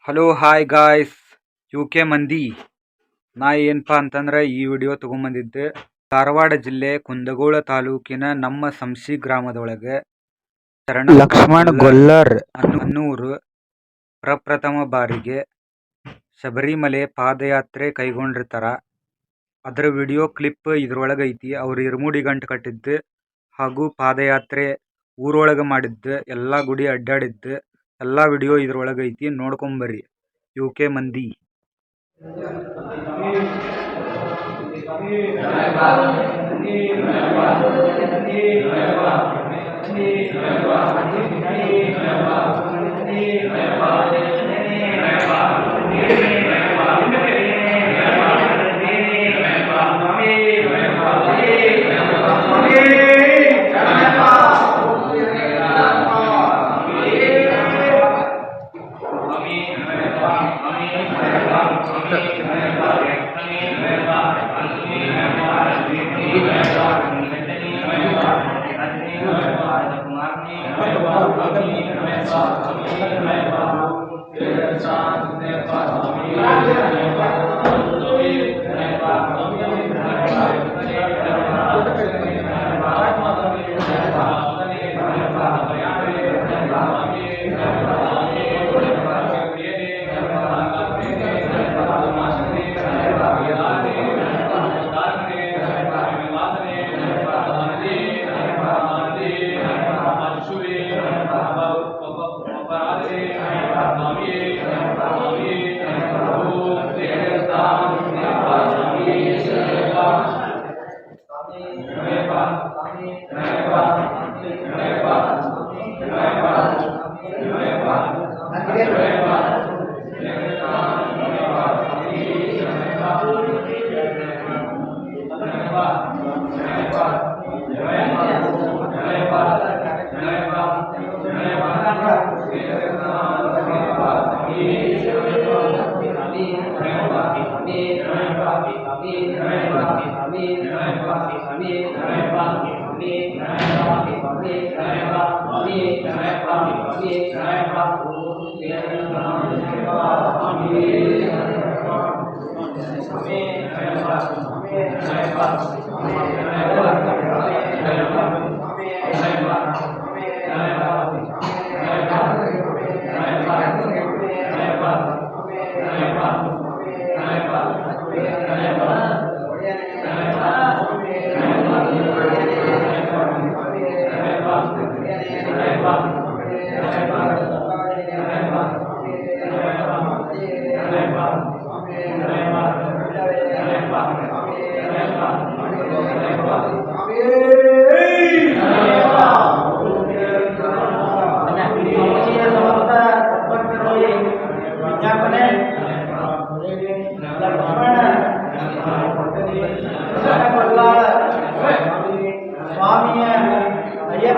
Hello hi guys, UK ಮಂದಿ. ನಾ ಏನಪ್ಪ ಅಂತಂದ್ರೆ ಈ ವಿಡಿಯೋ ತೊಗೊಂಬಂದಿದ್ದೆ ಧಾರವಾಡ ಜಿಲ್ಲೆ ಕುಂದಗೋಳ ತಾಲೂಕಿನ ನಮ್ಮ ಸಂಸಿ ಗ್ರಾಮದೊಳಗೆ ಲಕ್ಷ್ಮಣ್ ಗೊಲ್ಲರ್ ಅನ್ನೂರು ಪ್ರಪ್ರಥಮ ಬಾರಿಗೆ ಶಬರಿಮಲೆ ಪಾದಯಾತ್ರೆ ಕೈಗೊಂಡಿರ್ತಾರ. ಅದರ ವಿಡಿಯೋ ಕ್ಲಿಪ್ ಇದ್ರೊಳಗೆ ಐತಿ. ಅವ್ರು ಇರುಮುಡಿ ಗಂಟು ಕಟ್ಟಿದ್ದು ಹಾಗೂ ಪಾದಯಾತ್ರೆ ಊರೊಳಗೆ ಮಾಡಿದ್ದು, ಎಲ್ಲ ಗುಡಿ ಅಡ್ಡಾಡಿದ್ದು ಎಲ್ಲ ವಿಡಿಯೋ ಇದ್ರೊಳಗೆ ಐತಿ. ನೋಡ್ಕೊಂಬರ್ರಿ UK ಮಂದಿ.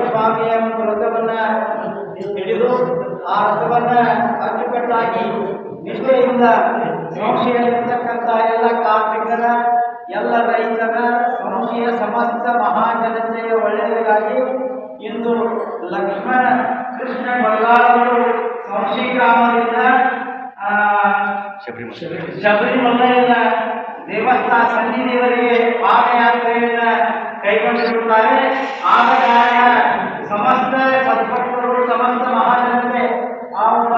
ಸ್ವಾಮಿಯ ವ್ರತವನ್ನ ಹಿಡಿದು ಆ ವ್ರತವನ್ನ ಅಚ್ಚುಕಟ್ಟಾಗಿ ನಿಷ್ಠೆಯಿಂದ ಸಂಶಯಲ್ಲಿರ್ತಕ್ಕಂಥ ಎಲ್ಲ ಕಾರ್ಮಿಕರ, ಎಲ್ಲ ರೈತರ, ಸಂಶಯ ಸಮಸ್ತ ಮಹಾಜನತೆಯ ಒಳ್ಳೆಯದಾಗಿ ಇಂದು ಲಕ್ಷ್ಮಣ ಕೃಷ್ಣ ಗೊಲ್ಲಾಳರು ಸಂಶಿ ಗ್ರಾಮದಿಂದ ಶಬರಿಮಲೆಯ ದೇವಸ್ಥಾನ ಸನ್ನಿಧಿಯವರೆಗೆ ಪಾದಯಾತ್ರೆಯನ್ನ ಕೈಗೊಂಡಿರುತ್ತಾರೆ. ಆದ ಕಾರಣ ಸಮಸ್ತ ಸದ್ಭಕ್ತರು, ಸಮಸ್ತ ಮಹಾಜನತೆ ಆ ಒಬ್ಬ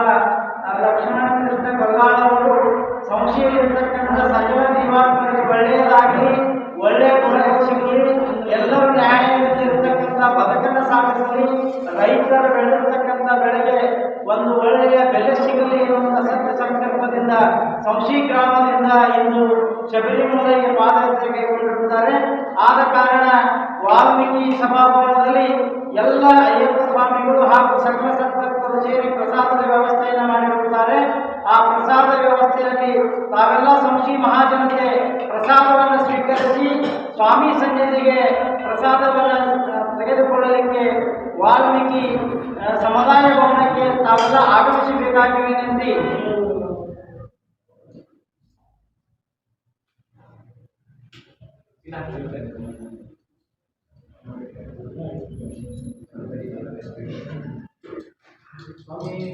ಲಕ್ಷ್ಮಣ ಕೃಷ್ಣ ಗೊಲ್ಲಾಳವರು ಸಂಶಯದಲ್ಲಿರ್ತಕ್ಕಂಥ ಸಕಲ ಜೀವಾತ್ಮರಿಗೆ ಒಳ್ಳೆಯದಾಗಲಿ, ಒಳ್ಳೆಯ ಗುಣ ಸಿಗಲಿ, ಎಲ್ಲರೂ ನ್ಯಾಯವಾಗಿರ್ತಕ್ಕಂಥ ಬದುಕನ್ನು ಸಾಗಿಸಲಿ, ರೈತರು ಬೆಳೆದಿರ್ತಕ್ಕಂಥ ಬೆಳೆಗೆ ಒಂದು ಒಳ್ಳೆಯ ಬೆಲೆ ಸಿಗಲಿ ಎನ್ನುವಂಥ ಸತ್ಯ ಸಂಕಲ್ಪದಿಂದ ಸಂಶಿ ಗ್ರಾಮದಿಂದ ಇಂದು ಶಬರಿಮಲೆಗೆ ಪಾದಯಾತ್ರೆ ಕೈಗೊಂಡಿರುತ್ತಾರೆ. ಆದ ಕಾರಣ ವಾಲ್ಮೀಕಿ ಸಭಾಭವನದಲ್ಲಿ ಎಲ್ಲ ಅಯ್ಯಪ್ಪ ಸ್ವಾಮಿಗಳು ಹಾಗೂ ಸಕಲ ಸದ್ಭಕ್ತರು ಸೇರಿ ಪ್ರಸಾದದ ವ್ಯವಸ್ಥೆಯನ್ನು ಮಾಡಿರುತ್ತಾರೆ. ಆ ಪ್ರಸಾದ ವ್ಯವಸ್ಥೆಯಲ್ಲಿ ತಾವೆಲ್ಲ ಸಂಶಿ ಮಹಾಜನತೆ ಪ್ರಸಾದವನ್ನು ಸ್ವೀಕರಿಸಿ ಸ್ವಾಮಿ ಸನ್ನಿಧಿಗೆ ಪ್ರಸಾದವನ್ನು ತೆಗೆದುಕೊಳ್ಳಲಿಕ್ಕೆ ವಾಲ್ಮೀಕಿ ಸಮುದಾಯ ಭವನಕ್ಕೆ ತಾವೆಲ್ಲ ಆಗಮಿಸಬೇಕಾಗಿ ವಿನಂತಿ. स्वामी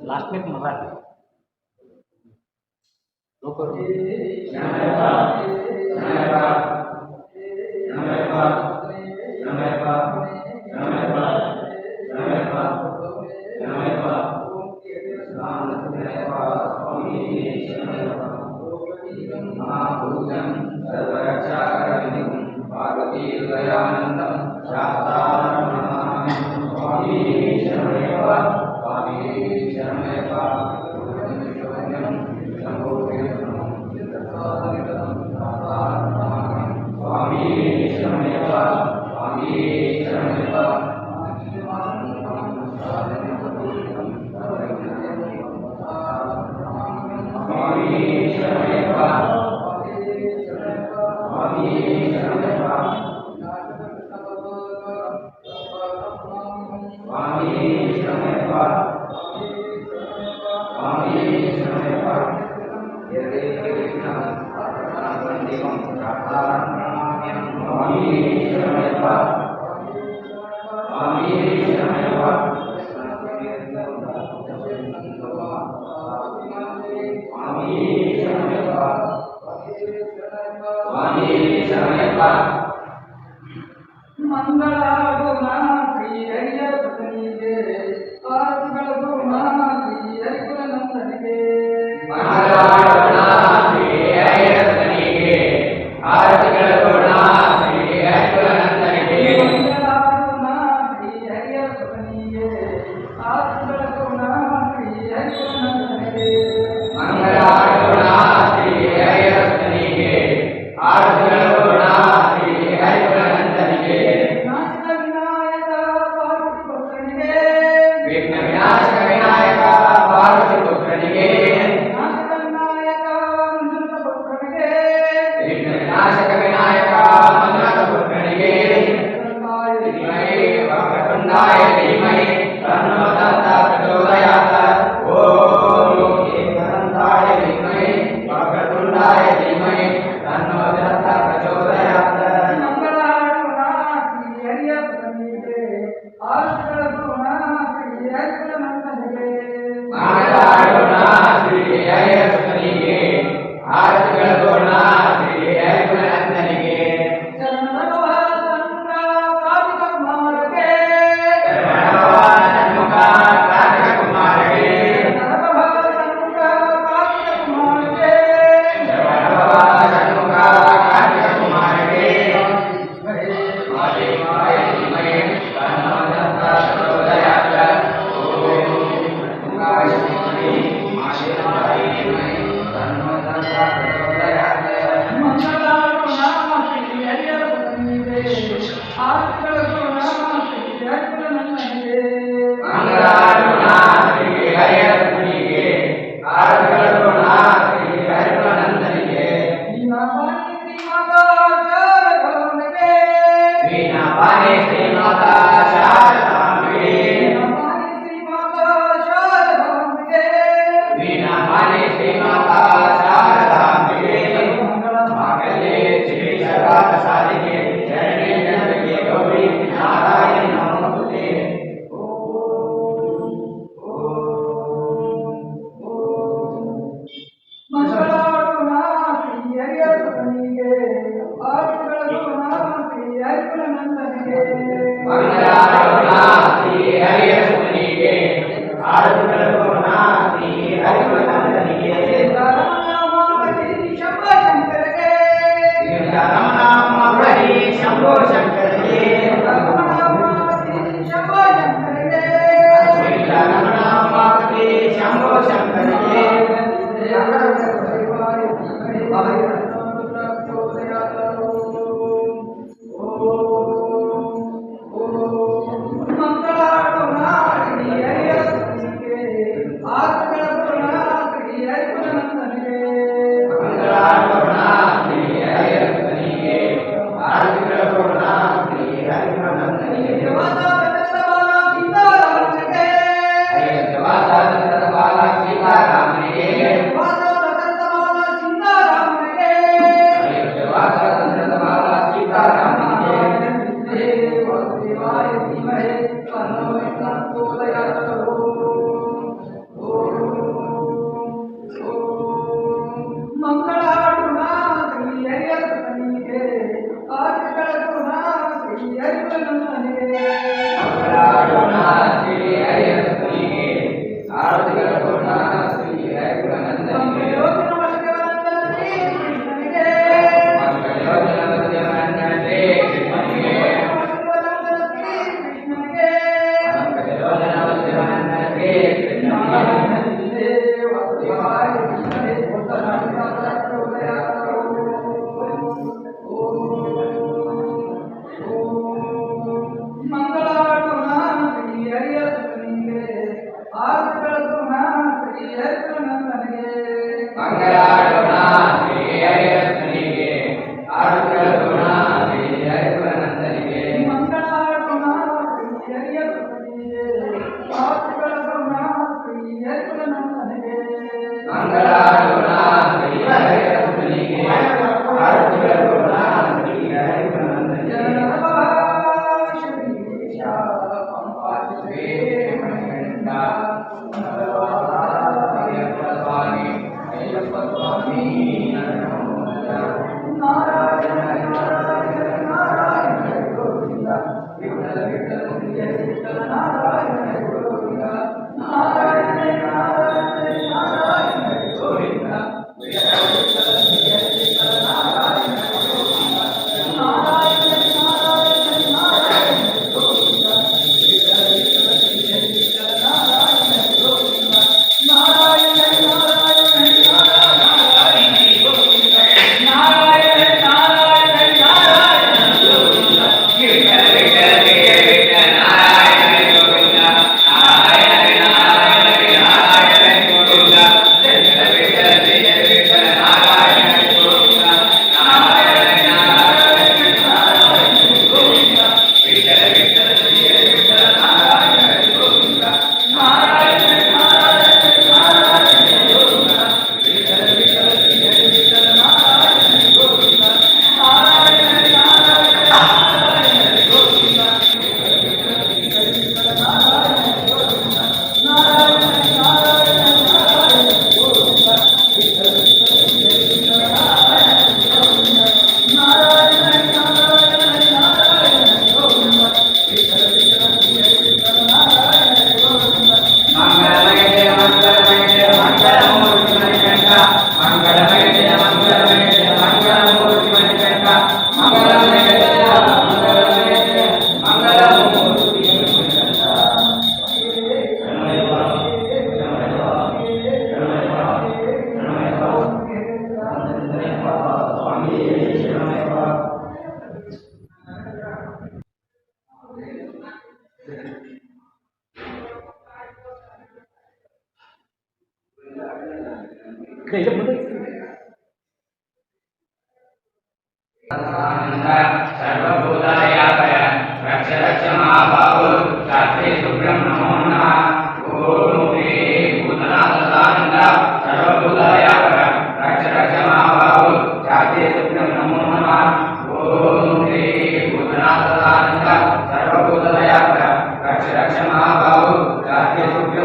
लास्ट में मजा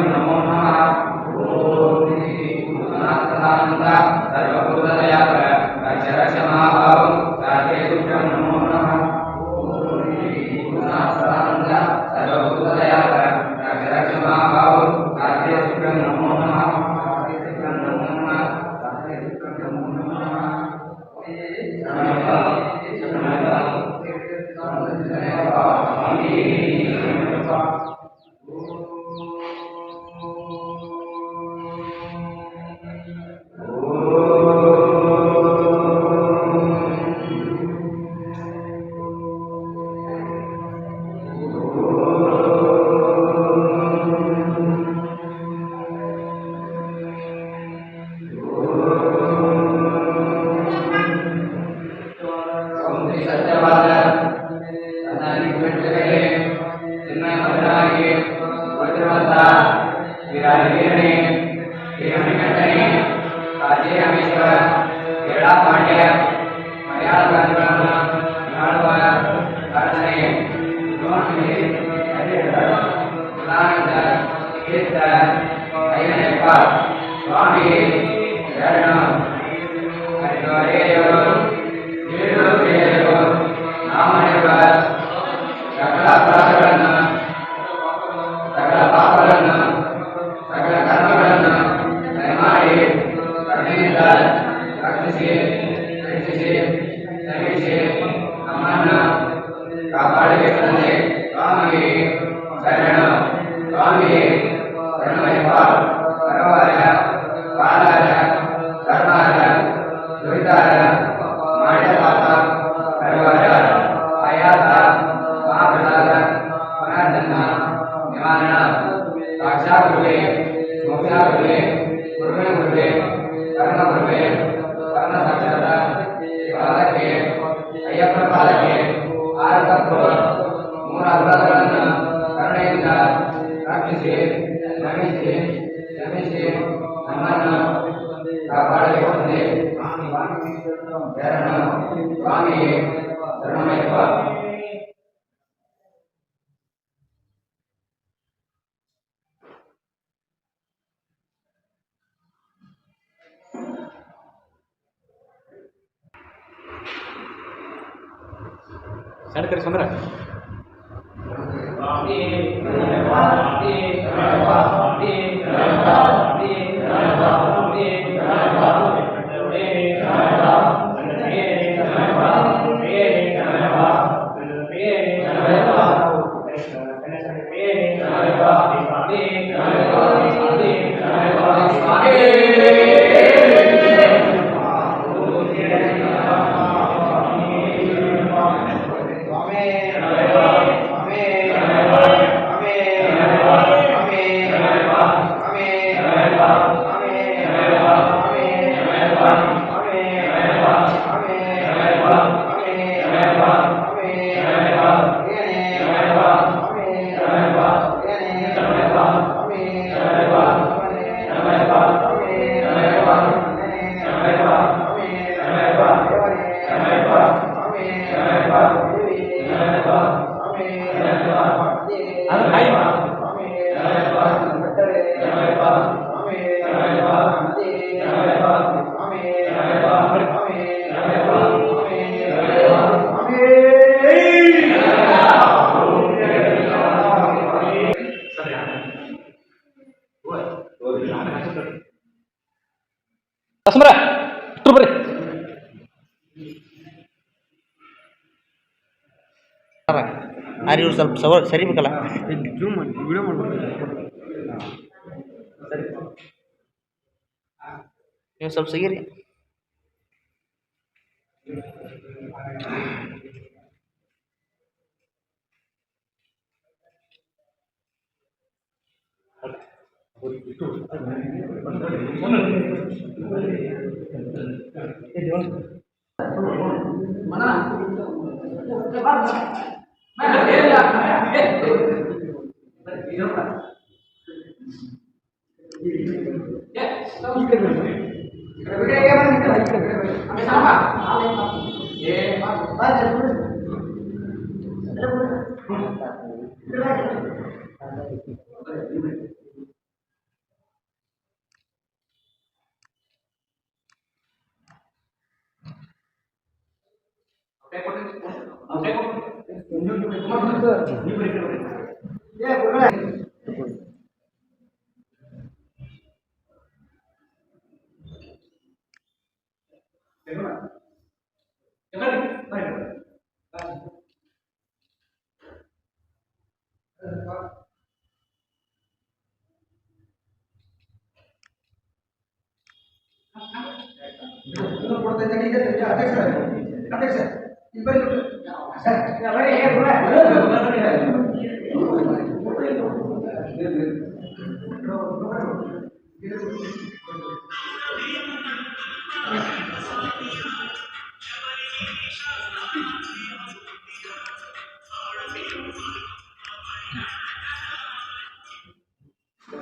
नमो नमः। ओम श्री भूतनाथ ಸಣ್ಣ ಕರೆ ಸಮರ ಸಮರ ಇಷ್ಟು ಬರ್ರಿ ಇವ್ರು ಸ್ವಲ್ಪ ಸರಿಬೇಕಲ್ಲ ವಿಡಿಯೋ ಮಾಡ್ಬೇಕು ನೀವು ಸ್ವಲ್ಪ ಸಿಗಿರಿ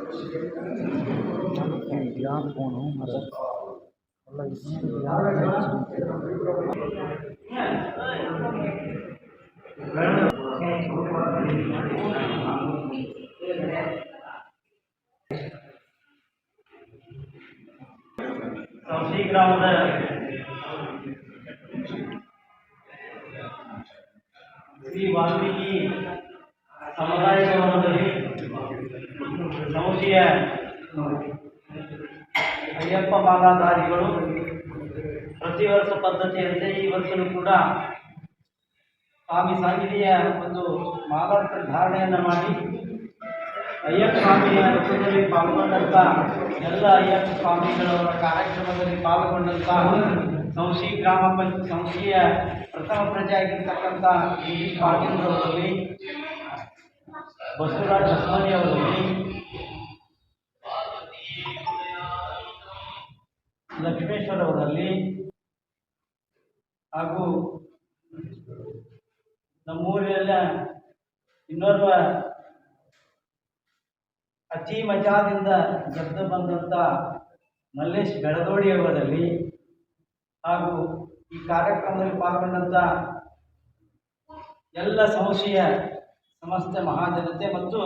ಸಂಶಿ ಗ್ರಾಮದ ಶ್ರೀ ವಾಲ್ಮೀಕಿ ಸಮುದಾಯ ಭವನದಲ್ಲಿ ಸಂಶಿಯ ಅಯ್ಯಪ್ಪ ಮಾಲಾಧಾರಿಗಳು ಪ್ರತಿ ವರ್ಷ ಪದ್ಧತಿಯಂತೆ ಈ ವರ್ಷವೂ ಕೂಡ ಸ್ವಾಮಿ ಸನ್ನಿಧಿಯ ಒಂದು ಮಾಲಾ ಧಾರಣೆಯನ್ನು ಮಾಡಿ ಅಯ್ಯಪ್ಪ ಸ್ವಾಮಿಯ ರಥದಲ್ಲಿ ಪಾಲ್ಗೊಂಡಂಥ ಎಲ್ಲ ಅಯ್ಯಪ್ಪ ಸ್ವಾಮಿಗಳವರ ಕಾರ್ಯಕ್ರಮದಲ್ಲಿ ಪಾಲ್ಗೊಂಡಂಥ ಸಂಶಿ ಸಂಶಿಯ ಪ್ರಥಮ ಪ್ರಜೆ ಆಗಿರ್ತಕ್ಕಂಥ ಡಿ ಪಾಟೀಲ್ ಅವರಲ್ಲಿ, ಬಸವರಾಜ್ ಹಸ್ಮನಿ ಅವರಲ್ಲಿ, ಲಕ್ಷ್ಮೇಶ್ವರ ಅವರಲ್ಲಿ ಹಾಗೂ ನಮ್ಮೂರಿನ ಇನ್ನೋರ್ವ ಅತಿ ಮಜಾದಿಂದ ಗೆದ್ದು ಬಂದಂಥ ಮಲ್ಲೇಶ್ ಬೆಳದೋಡಿ ಅವರಲ್ಲಿ ಹಾಗೂ ಈ ಕಾರ್ಯಕ್ರಮದಲ್ಲಿ ಪಾಲ್ಗೊಂಡಂಥ ಎಲ್ಲ ಸಂಶಯ ಸಮಸ್ತ ಮಹಾಜನತೆ ಮತ್ತು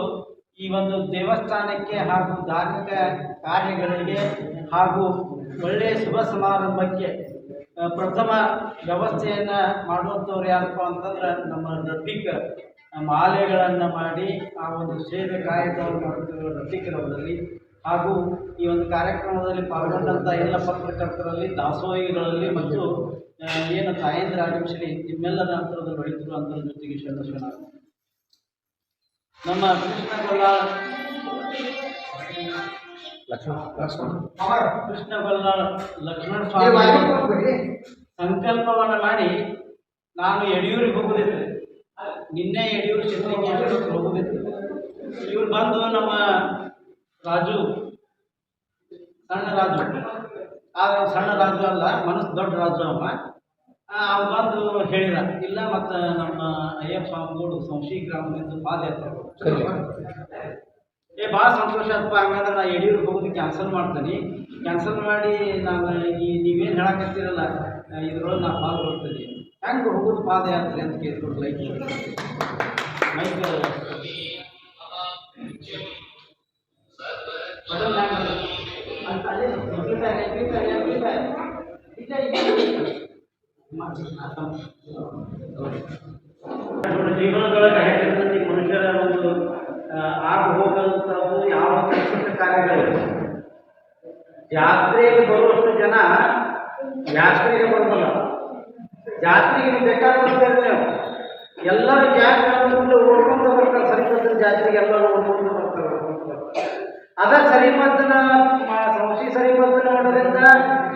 ಈ ಒಂದು ದೇವಸ್ಥಾನಕ್ಕೆ ಹಾಗೂ ಧಾರ್ಮಿಕ ಕಾರ್ಯಗಳಿಗೆ ಹಾಗೂ ಒಳ್ಳೆಯ ಶುಭ ಸಮಾರಂಭಕ್ಕೆ ಪ್ರಥಮ ವ್ಯವಸ್ಥೆಯನ್ನು ಮಾಡುವಂಥವ್ರು ಯಾರಪ್ಪ ಅಂತಂದ್ರೆ ನಮ್ಮ ರಫೀಕ್ ಮಾಲೆಗಳನ್ನು ಮಾಡಿ ಆ ಒಂದು ಸೇವೆ ಕಾಯಕವನ್ನು ಮಾಡುತ್ತಿರುವ ರಫೀಕರವರಲ್ಲಿ ಹಾಗೂ ಈ ಒಂದು ಕಾರ್ಯಕ್ರಮದಲ್ಲಿ ಪಾಲ್ಗೊಂಡಂಥ ಎಲ್ಲ ಪತ್ರಕರ್ತರಲ್ಲಿ, ದಾಸೋಹಿಗಳಲ್ಲಿ ಮತ್ತು ಏನು ತಾಯಂದ್ರ ಆಗಮಿಸಲಿ ನಿಮ್ಮೆಲ್ಲರ ಅಂತರದಲ್ಲಿ ಬೆಳೀತಿರುವಂಥರ ಜೊತೆಗೆ ಶರಣ ನಮ್ಮ ಕೃಷ್ಣ ಗೊಲ್ಲಾಳ್ ಲಕ್ಷ್ಮಣ ಸ್ವಾಮಿ ಸಂಕಲ್ಪವನ್ನು ಮಾಡಿ ನಾನು ಯಡಿಯೂರಿಗೆ ಹೋಗುದಿತ್ತು, ನಿನ್ನೆ ಯಡಿಯೂರು ಚಿತ್ರಕ್ಕೆ ಹೋಗುದಿತ್ತು. ಇವ್ರು ಬಂದು ನಮ್ಮ ರಾಜು ಸಣ್ಣ ರಾಜು, ಆದ್ರೆ ಸಣ್ಣ ರಾಜು ಅಲ್ಲ, ಮನಸ್ಸು ದೊಡ್ಡ ರಾಜು ಅವ್ನು ಬಂದು ಹೇಳಿದ, ಇಲ್ಲ ಮತ್ತು ನಮ್ಮ ಅಯ್ಯಪ್ಪ ಸ್ವಾಮಿಗಳು ಸಂಶಿ ಗ್ರಾಮದಿಂದ ಪಾದಯಾತ್ರೆ ಭಾಳ ಸಂತೋಷ ಅಪ್ಪ, ಹಂಗಂದ್ರೆ ನಾನು ಯಡಿಯೂರಿಗೆ ಹೋಗೋದು ಕ್ಯಾನ್ಸಲ್ ಮಾಡ್ತೀನಿ, ಕ್ಯಾನ್ಸಲ್ ಮಾಡಿ ನಾನು ಈ ನೀವೇನು ಹೇಳಕತ್ತೀರಲ್ಲ ಇದ್ರೊಳಗೆ ನಾನು ಪಾಲ್ಗೊಳ್ತೀನಿ, ಹೆಂಗೆ ಹೋಗೋದು ಪಾದಯಾತ್ರೆ ಅಂತ ಕೇಳ್ಕೊಡು ಲೈಕ್ ಮೈಕ್ ಅಂತ ಅಲ್ಲೇ ಜೀವನದೊಳಗೆ ಹೇಗಿರ್ತದೆ ಮನುಷ್ಯರ ಒಂದು ಆಗ ಹೋಗುವಂಥದ್ದು ಯಾವ ಕೆಲಸದ ಕಾರ್ಯಗಳು. ಜಾತ್ರೆಗೆ ಬರುವಷ್ಟು ಜನ ಯಾತ್ರೆಗೆ ಬರೋದಲ್ಲ, ಜಾತ್ರೆಗೆ ಬೇಕಾದಂತೆ ಎಲ್ಲರೂ ಜಾತ್ರೆ ಓಡ್ಕೊಂಡು ಬರ್ತಾರೆ, ಸರಿಪತ್ತಿನ ಜಾತ್ರೆಗೆ ಎಲ್ಲರೂ ಓಡ್ಕೊಂಡು ಬರ್ತಾರೆ. ಅದ ಸರಿಪತ್ತಿನ ಸಂಶಿ ಸರಿಪತ್ತಿನ ಮಾಡೋದ್ರಿಂದ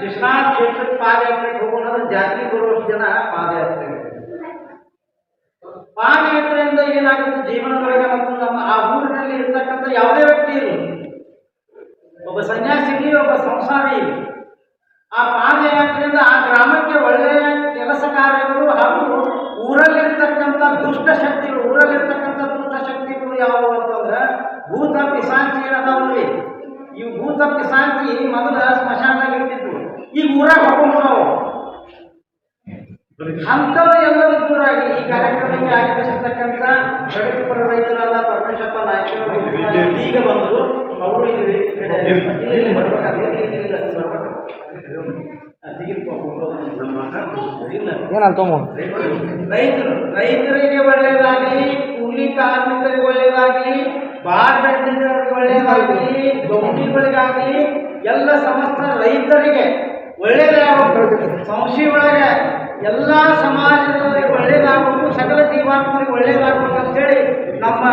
ಕೃಷ್ಣಾತ್ ಕ್ಷೇತ್ರಕ್ಕೆ ಪಾದಯಾತ್ರೆಗೆ ಹೋಗೋಣ, ಜಾತ್ರೆಗೆ ಬರುವಷ್ಟು ಜನ ಪಾದಯಾತ್ರೆಯಿಂದ ಏನಾಗುತ್ತೆ ಜೀವನದೊಳಗೆ ಮತ್ತು ನಮ್ಮ ಆ ಊರಿನಲ್ಲಿ ಇರ್ತಕ್ಕಂಥ ಯಾವುದೇ ವ್ಯಕ್ತಿ ಇರಲಿ, ಒಬ್ಬ ಸನ್ಯಾಸಿ ಇರಲಿ, ಒಬ್ಬ ಸಂಸಾರಿ ಇರಲಿ, ಆ ಪಾದಯಾತ್ರೆಯಿಂದ ಆ ಗ್ರಾಮಕ್ಕೆ ಒಳ್ಳೆಯ ಕೆಲಸ ಕಾರ್ಯಗಳು ಹಾಗೂ ಊರಲ್ಲಿರ್ತಕ್ಕಂಥ ದುಷ್ಟ ಶಕ್ತಿಗಳು ಯಾವುವು ಅಂತಂದ್ರೆ ಭೂತ ಪಿಸಾಚಿ ಏನದಾವಲ್ರಿ, ಇವು ಭೂತ ಪಿಸಾಚಿ ಮೊದಲ ಸ್ಮಶಾನದಾಗ ಇರ್ತಿದ್ವು, ಈಗ ಊರಾಗ ಹೋಗ್ಕೊಂಡ್ಬಿಡವು. ಅಂಥವು ಎಲ್ಲರೂ ದೂರಾಗಿ ಈ ಕಾರ್ಯಕ್ರಮಕ್ಕೆ ಆಗಮಿಸಿರ್ತಕ್ಕಂಥ ಪ್ರಗತಿಪರ ರೈತರಾದ ಪರಮೇಶಪ್ಪ ನಾಯ್ಕರು ಈಗ ಬಂದರು. ಅವರು ರೈತರಿಗೆ ಒಳ್ಳೆಯದಾಗಲಿ, ಕೂಲಿ ಕಾರ್ಮಿಕರಿಗೆ ಒಳ್ಳೆಯದಾಗಲಿ, ಬಾರ್ ಬೆಂಡಿಗರಿಗೆ ಒಳ್ಳೆಯದಾಗಲಿ, ಗೌಂಡಿಗಳಿಗಾಗಲಿ ಎಲ್ಲ ಸಮಸ್ತ ರೈತರಿಗೆ ಒಳ್ಳೆಯದಾಗಬೇಕು. ಸಂಶಿ ಒಳಗೆ ಎಲ್ಲ ಸಮಾಜದವರಿಗೆ ಒಳ್ಳೆಯದಾಗಬೇಕು, ಸಕಲ ಜೀವಾತ್ಮರಿಗೆ ಒಳ್ಳೆಯದಾಗಬೇಕು ಅಂತೇಳಿ ನಮ್ಮ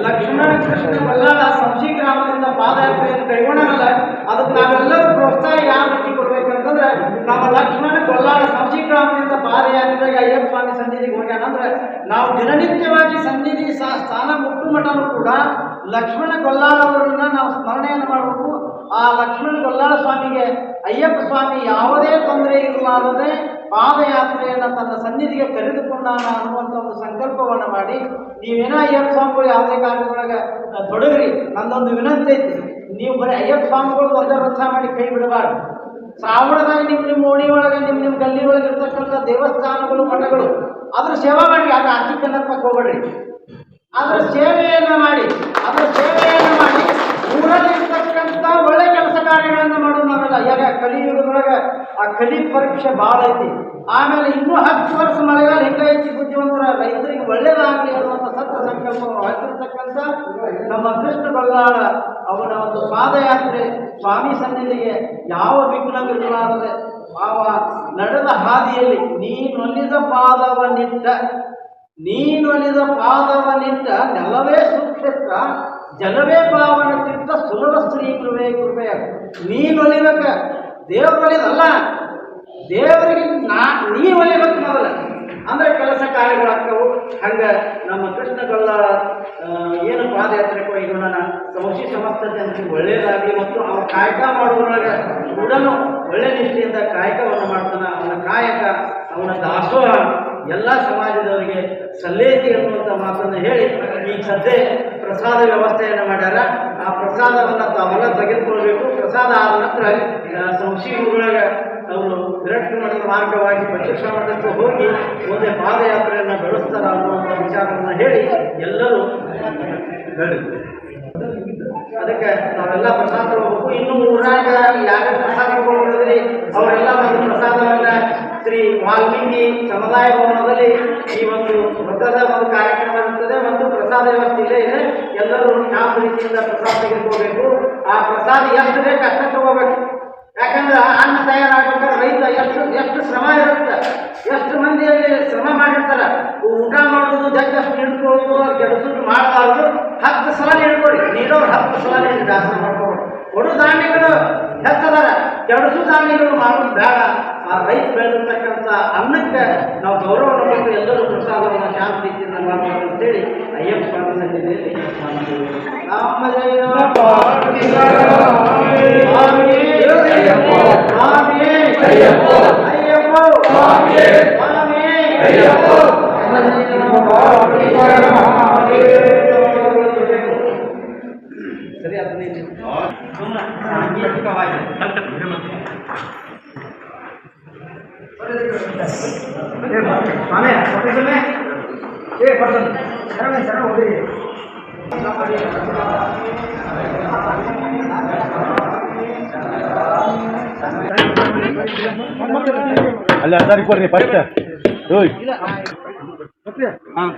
ಲಕ್ಷ್ಮಣ ಕೃಷ್ಣ ಗೊಲ್ಲಾಳ ಸಂಶಿ ಗ್ರಾಮದಿಂದ ಪಾದಯಾತ್ರೆಯನ್ನು ಕೈಗೊಂಡನಲ್ಲ, ಅದಕ್ಕೆ ನಾವೆಲ್ಲರೂ ಪ್ರೋತ್ಸಾಹ ಯಾವ ರೀತಿ ಕೊಡ್ಬೇಕಂತಂದ್ರೆ ನಮ್ಮ ಲಕ್ಷ್ಮಣ ಗೊಲ್ಲಾಳ ಸಂಶಿ ಗ್ರಾಮದಿಂದ ಪಾದಯಾತ್ರೆಗೆ ಅಯ್ಯಪ್ಪ ಸ್ವಾಮಿ ಸನ್ನಿಧಿಗೆ ಹೋಗ್ಯಾನಂದ್ರೆ ನಾವು ದಿನನಿತ್ಯವಾಗಿ ಸನ್ನಿಧಿ ಸ್ಥಾನ ಮುಟ್ಟು ಮಠನೂ ಕೂಡ ಲಕ್ಷ್ಮಣ ಗೊಲ್ಲಾಳ ಅವರನ್ನ ನಾವು ಸ್ಮರಣೆಯನ್ನು ಮಾಡಬೇಕು. ಆ ಲಕ್ಷ್ಮಣ ಗೊಲ್ಲಾಳ ಸ್ವಾಮಿಗೆ ಅಯ್ಯಪ್ಪ ಸ್ವಾಮಿ ಯಾವುದೇ ತೊಂದರೆ ಇರಲಾರದೆ ಪಾದಯಾತ್ರೆಯನ್ನು ತನ್ನ ಸನ್ನಿಧಿಗೆ ಕರೆದುಕೊಂಡಾನ ಅನ್ನುವಂಥ ಒಂದು ಸಂಕಲ್ಪವನ್ನು ಮಾಡಿ, ನೀವೇನೋ ಅಯ್ಯಪ್ಪ ಸ್ವಾಮಿಗಳು ಯಾವುದೇ ಕಾರ್ಯದೊಳಗೆ ತೊಡಗ್ರಿ, ನಂದೊಂದು ವಿನಂತಿ ಐತಿ, ನೀವು ಬರೀ ಅಯ್ಯಪ್ಪ ಸ್ವಾಮಿಗಳು ಒಂದೇ ರಥ ಮಾಡಿ ಕೈ ಬಿಡಬಾರ್ದು. ಶ್ರಾವಣದಾಗ ನಿಮ್ಮ ಓಣಿ ಒಳಗೆ ನಿಮ್ಮ ಗಲ್ಲಿ ಒಳಗೆ ಇರ್ತಕ್ಕಂಥ ದೇವಸ್ಥಾನಗಳು ಮಠಗಳು ಅದ್ರ ಸೇವಾ ಮಾಡಿ, ಅದ್ರ ಆರ್ಥಿಕ ಕನ್ನಡಕ್ಕೆ ಹೋಗ್ಬೇಡ್ರಿ. ಅದರ ಸೇವೆಯನ್ನು ಮಾಡಿ ಊರಲ್ಲಿ ಇರ್ತಕ್ಕಂಥ ಒಳ್ಳೆ ಕೆಲಸ ಕಾರ್ಯಗಳನ್ನು ಮಾಡೋದು ನಾವೆಲ್ಲ. ಈಗ ಕಲಿಯುಗದೊಳಗೆ ಆ ಕಲಿ ಪರೀಕ್ಷೆ ಭಾಳ ಐತಿ. ಆಮೇಲೆ ಇನ್ನೂ 10 ವರ್ಷ ಮಳೆಗಾಲ ಹೆಚ್ಚು ಬುದ್ಧಿವಂತರ ರೈತರಿಗೆ ಒಳ್ಳೇದಾಗಲಿ ಅನ್ನುವಂಥ ಸತ್ಯ ಸಂಕಲ್ಪವನ್ನು ಹೊಂದಿರತಕ್ಕಂಥ ನಮ್ಮ ಕೃಷ್ಣ ಗೊಲ್ಲಾಳ ಅವನ ಒಂದು ಪಾದಯಾತ್ರೆ ಸ್ವಾಮಿ ಸನ್ನಿಧಿಗೆ ಯಾವ ವಿಘ್ನವಿರಲಾರದೆ ಅವ ನಡೆದ ಹಾದಿಯಲ್ಲಿ ನೀನೊಲಿದ ಪಾದವನಿಟ್ಟ ನೆಲವೇ ಸುಕ್ಷೇತ್ರ, ಜಲವೇ ಪಾವನ ತೀರ್ಥ, ಸುಲಭ ಶ್ರೀ ಕೃಪೆಯ. ನೀನೊಲಿಬೇಕ, ದೇವ್ರು ಒಲಿದಲ್ಲ, ದೇವರಿಗೆ ನೀ ಒಲಿಬೇಕು ಮೊದಲ, ಅಂದರೆ ಕೆಲಸ ಕಾರ್ಯಗಳಾಗ್ತವು. ಹಂಗೆ ನಮ್ಮ ಕೃಷ್ಣ ಗೊಲ್ಲಾಳ ಏನು ಪಾದಯಾತ್ರೆಗೆ ಹೋಗೋಣ, ವಂಶಿ ಸಮಸ್ತ ಜನರಿಗೆ ಒಳ್ಳೆಯದಾಗಲಿ ಮತ್ತು ಅವನ ಕಾಯಕ ಮಾಡುವುದರೊಳಗೆ ಕೂಡ ಒಳ್ಳೆ ನಿಷ್ಠೆಯಿಂದ ಕಾಯಕವನ್ನು ಮಾಡ್ತಾನೆ. ಅವನ ಕಾಯಕ, ಅವನ ದಾಸೋಹ ಎಲ್ಲ ಸಮಾಜದವರಿಗೆ ಸಲ್ಲೇತಿ ಅನ್ನುವಂಥ ಮಾತನ್ನು ಹೇಳಿ, ಈಗ ಸದ್ಯ ಪ್ರಸಾದ ವ್ಯವಸ್ಥೆಯನ್ನು ಮಾಡ್ಯಾರ. ಆ ಪ್ರಸಾದವನ್ನು ತಾವೆಲ್ಲ ತೆಗೆದುಕೊಳ್ಬೇಕು. ಪ್ರಸಾದ ಆದ ನಂತರ ಸಂಶಿಗಳೊಳಗೆ ಅವರು ವಿರಕ್ತ ಮಠದ ಮಾರ್ಗವಾಗಿ ಬಸವೇಶ್ವರ ಮಠಕ್ಕೆ ಹೋಗಿ ಮುಂದೆ ಪಾದಯಾತ್ರೆಯನ್ನು ಬೆಳೆಸ್ತಾರ ಅನ್ನುವಂಥ ವಿಚಾರವನ್ನು ಹೇಳಿ ಎಲ್ಲರೂ ಅದಕ್ಕೆ ನಾವೆಲ್ಲ ಪ್ರಸಾದ ತಗೋಬೇಕು. ಇನ್ನು ಊರಾಗ ಯಾರು ಪ್ರಸಾದ ತಗೊಂಡಿದ್ರಿ ಅವರೆಲ್ಲ ಒಂದು ಪ್ರಸಾದವನ್ನು ಶ್ರೀ ವಾಲ್ಮೀಕಿ ಸಮುದಾಯ ಭವನದಲ್ಲಿ ಈ ಒಂದು ವ್ರತದ ಒಂದು ಕಾರ್ಯಕ್ರಮ ಇರುತ್ತದೆ ಮತ್ತು ಪ್ರಸಾದ ವ್ಯವಸ್ಥೆ ಇಲ್ಲೇ ಇದೆ. ಎಲ್ಲರೂ ಯಾವ ರೀತಿಯಿಂದ ಪ್ರಸಾದ ತೆಗೆದುಕೋಬೇಕು. ಆ ಪ್ರಸಾದ ಎಷ್ಟು ಬೇಕು ಅಷ್ಟೇ ತಗೋಬೇಕು. ಯಾಕಂದ್ರೆ ಅನ್ನ ತಯಾರಾಗಬೇಕಾದ್ರೆ ರೈತ ಎಷ್ಟು ಶ್ರಮ ಇರುತ್ತೆ, ಎಷ್ಟು ಮಂದಿಯಲ್ಲಿ ಶ್ರಮ ಮಾಡಿರ್ತಾರೆ. ಊಟ ಮಾಡೋದು ಜಗ್ಗಷ್ಟು ಹಿಡ್ಕೊಳ್ಳೋದು ಕೆಡಿಸೋದು ಮಾಡಬಾರ್ದು. 10 ಸಲ ಹಿಡ್ಕೊಡಿ, ನೀರವ್ರು 10 ಸಲ ದಾಸನ ಮಾಡ್ಕೊಬೋದು. ಕೊಡು ಧಾನ್ಯಗಳು ಹೆಚ್ಚದಾರ, ಕೆಡಿಸು ಧಾನ್ಯಗಳು ಮಾಡೋದು ಬೇಡ. ಆ ರೈತ ಬೆಳೆದಿರ್ತಕ್ಕಂಥ ಅನ್ನಕ್ಕೆ ನಾವು ಗೌರವವನ್ನು ಕೊಟ್ಟು ಎಲ್ಲರೂ ಪ್ರಸಾದವನ್ನು ಶಾಂತ ರೀತಿಯಿಂದ ಮಾಡಬೇಕು ಅಂತೇಳಿ ಅಯ್ಯಪ್ಪ ಸ್ವಾಮಿ ಸನ್ನಿಧಿಯಲ್ಲಿ ಸರಿ ಅದನ್ನೇ ಸಾಂಕೇತಿಕವಾಗಿ ಅಲ್ಲಿ ಅರ್ಧ ಕೊಡ್ರಿ ಫಸ್ಟ್. ಹಾಂ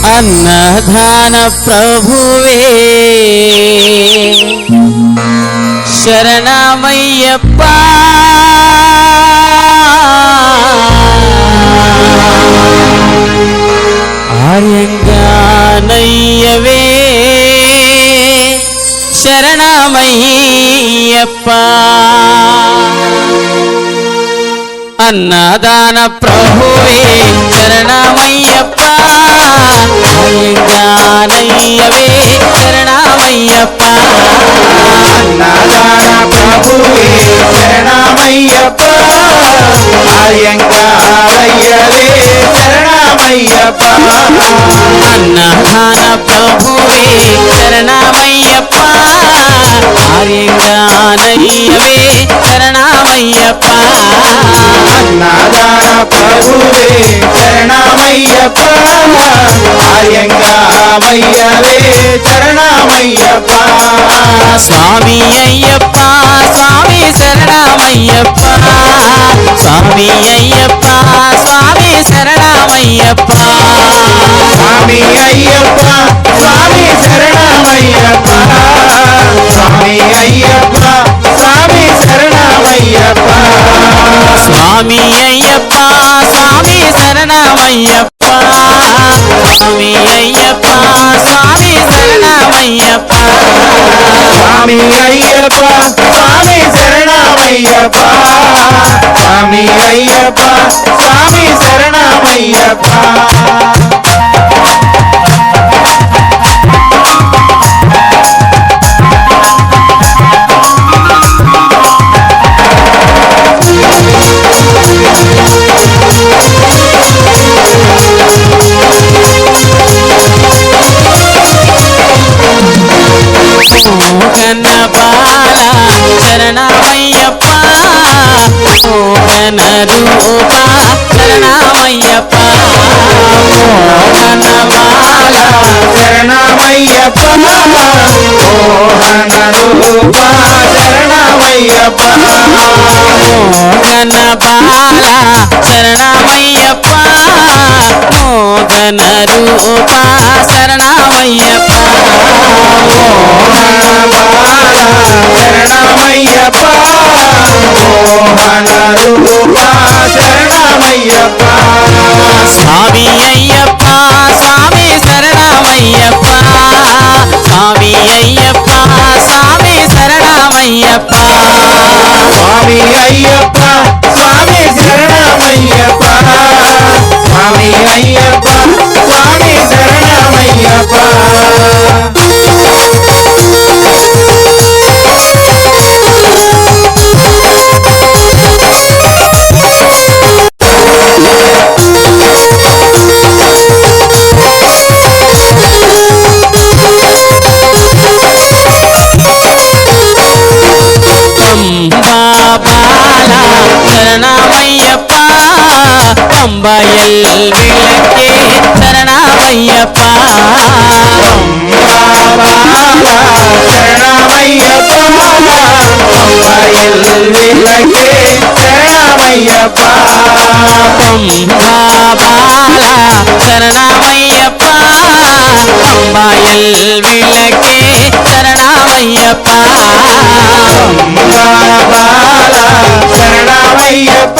ಅನ್ನದಾನ ಪ್ರಭುವೇ ಶರಣಮಯ್ಯಪ್ಪ ಆರ್ಯಂಗಾನಯ್ಯವೇ ಶರಣಮಯ್ಯಪ್ಪ ಅನ್ನದಾನ ಪ್ರಭುವೇ ಶರಣಮಯ್ಯಪ್ಪ ಆರ್ಯಂಗಾನಯ್ಯವೇ ಶರಣಮಯ್ಯಪ್ಪ ಅನ್ನದಾನ ಪ್ರಭುವೇ ಶರಣಮಯ್ಯಪ್ಪ ಆರ್ಯಂಗಾರಯ್ಯವೇ ಶರಣಮಯ್ಯಪ್ಪ ಅನ್ನದಾನ ಪ್ರಭುವೇ ಶರಣಮಯ್ಯಪ್ಪ ಆರ್ಯಂಗಾನಯ್ಯವೇ ಶರಣಮಯ್ಯಪ್ಪ ಅನ್ನದಾನ ಪ್ರಭುವೇ ಶರಣಮಯ್ಯಪ್ಪ ಆರ್ಯಂಗಾಮಯ್ಯವೇ ಶರಣಮಯ್ಯಪ್ಪ ಸ್ವಾಮಿ ಅಯ್ಯಪ್ಪ ಸ್ವಾಮಿ ಶರಣಮಯ್ಯಪ್ಪ ಸ್ವಾಮಿ ಅಯ್ಯಪ್ಪ ಸ್ವಾಮಿ ಶರಣಮಯ್ಯಪ್ಪ ಸ್ವಾಮಿ ಅಯ್ಯಪ್ಪ ಸ್ವಾಮಿ ಶರಣಮಯ್ಯಪ್ಪ ಸ್ವಾಮಿ ಅಯ್ಯಪ್ಪ ಸ್ವಾಮಿ ಶರಣಮಯ್ಯಪ್ಪ ಸ್ವಾಮಿ ಅಯ್ಯಪ್ಪ ಸ್ವಾಮಿ ಶರಣಮಯ್ಯಪ್ಪ ಸ್ವಾಮಿ ಅಯ್ಯಪ್ಪ ಸ್ವಾಮಿ ಶರಣಮಯ್ಯಪ್ಪ ಸ್ವಾಮಿ ಅಯ್ಯಪ್ಪ ಸ್ವಾಮಿ ಶರಣಮಯ್ಯಪ್ಪ ಸ್ವಾಮಿ ಅಯ್ಯಪ್ಪ ಸ್ವಾಮಿ ಶರಣಮಯ್ಯಪ್ಪ ಮೋಹನ ಬಾಲ ಶರಣಮಯ್ಯಪ್ಪ ಮೋಹನ ರೂಪ ಶರಣಮಯ್ಯಪ್ಪ ಮೋಹನ ಬಾಲ ಶರಣಮಯ್ಯಪ್ಪ ಮೋಹನ ರೂಪ ಶರಣಮಯ್ಯಪ್ಪ ಮೋಹನ ಬಾಲ ಶರಣಮಯ್ಯಪ್ಪ ಮೋಹನ ರೂಪ ಶರಣಮಯ್ಯಪ್ಪ ಮೋಹನ ಬಾಲ ಶರಣಮಯ್ಯಪ್ಪ ಮೋಹನ ರೂಪ ಶರಣಮಯ್ಯಪ್ಪ ಸ್ವಾಮಿ ಅಯ್ಯಪ್ಪ ಸ್ವಾಮಿ ಶರಣಮಯ್ಯಪ್ಪ ಸ್ವಾಮಿ ಅಯ್ಯಪ್ಪ ಸ್ವಾಮಿ ಶರಣಮಯ್ಯಪ್ಪ ಸ್ವಾಮಿ ಅಯ್ಯಪ್ಪ ಸ್ವಾಮಿ ಶರಣಮಯ್ಯಪ್ಪ ಸ್ವಾಮಿ ಅಯ್ಯಪ್ಪ ಸ್ವಾಮಿ ಶರಣಮಯ್ಯಪ್ಪ ಬಾಲ ಶರಣಮಯ್ಯಪ್ಪ ಪಂಬಯಲ್ ವಿಳಕ್ಕೆ ಶರಣಮಯ್ಯಪ್ಪ ಬಾಲ ಶರಣಮಯ್ಯಪ್ಪ ಪಂಬಯಲ್ ವಿಳಕ್ಕೆ ಶರಣಮಯ್ಯಪ್ಪ ಬಾಲ ಶರಣಮಯ್ಯಪ್ಪ ಪಂಬಯಲ್ ವಿಳಕ್ಕೆ ಶರಣಮಯ್ಯಪ್ಪ ಬಾಲ ಶರಣಮಯ್ಯಪ್ಪ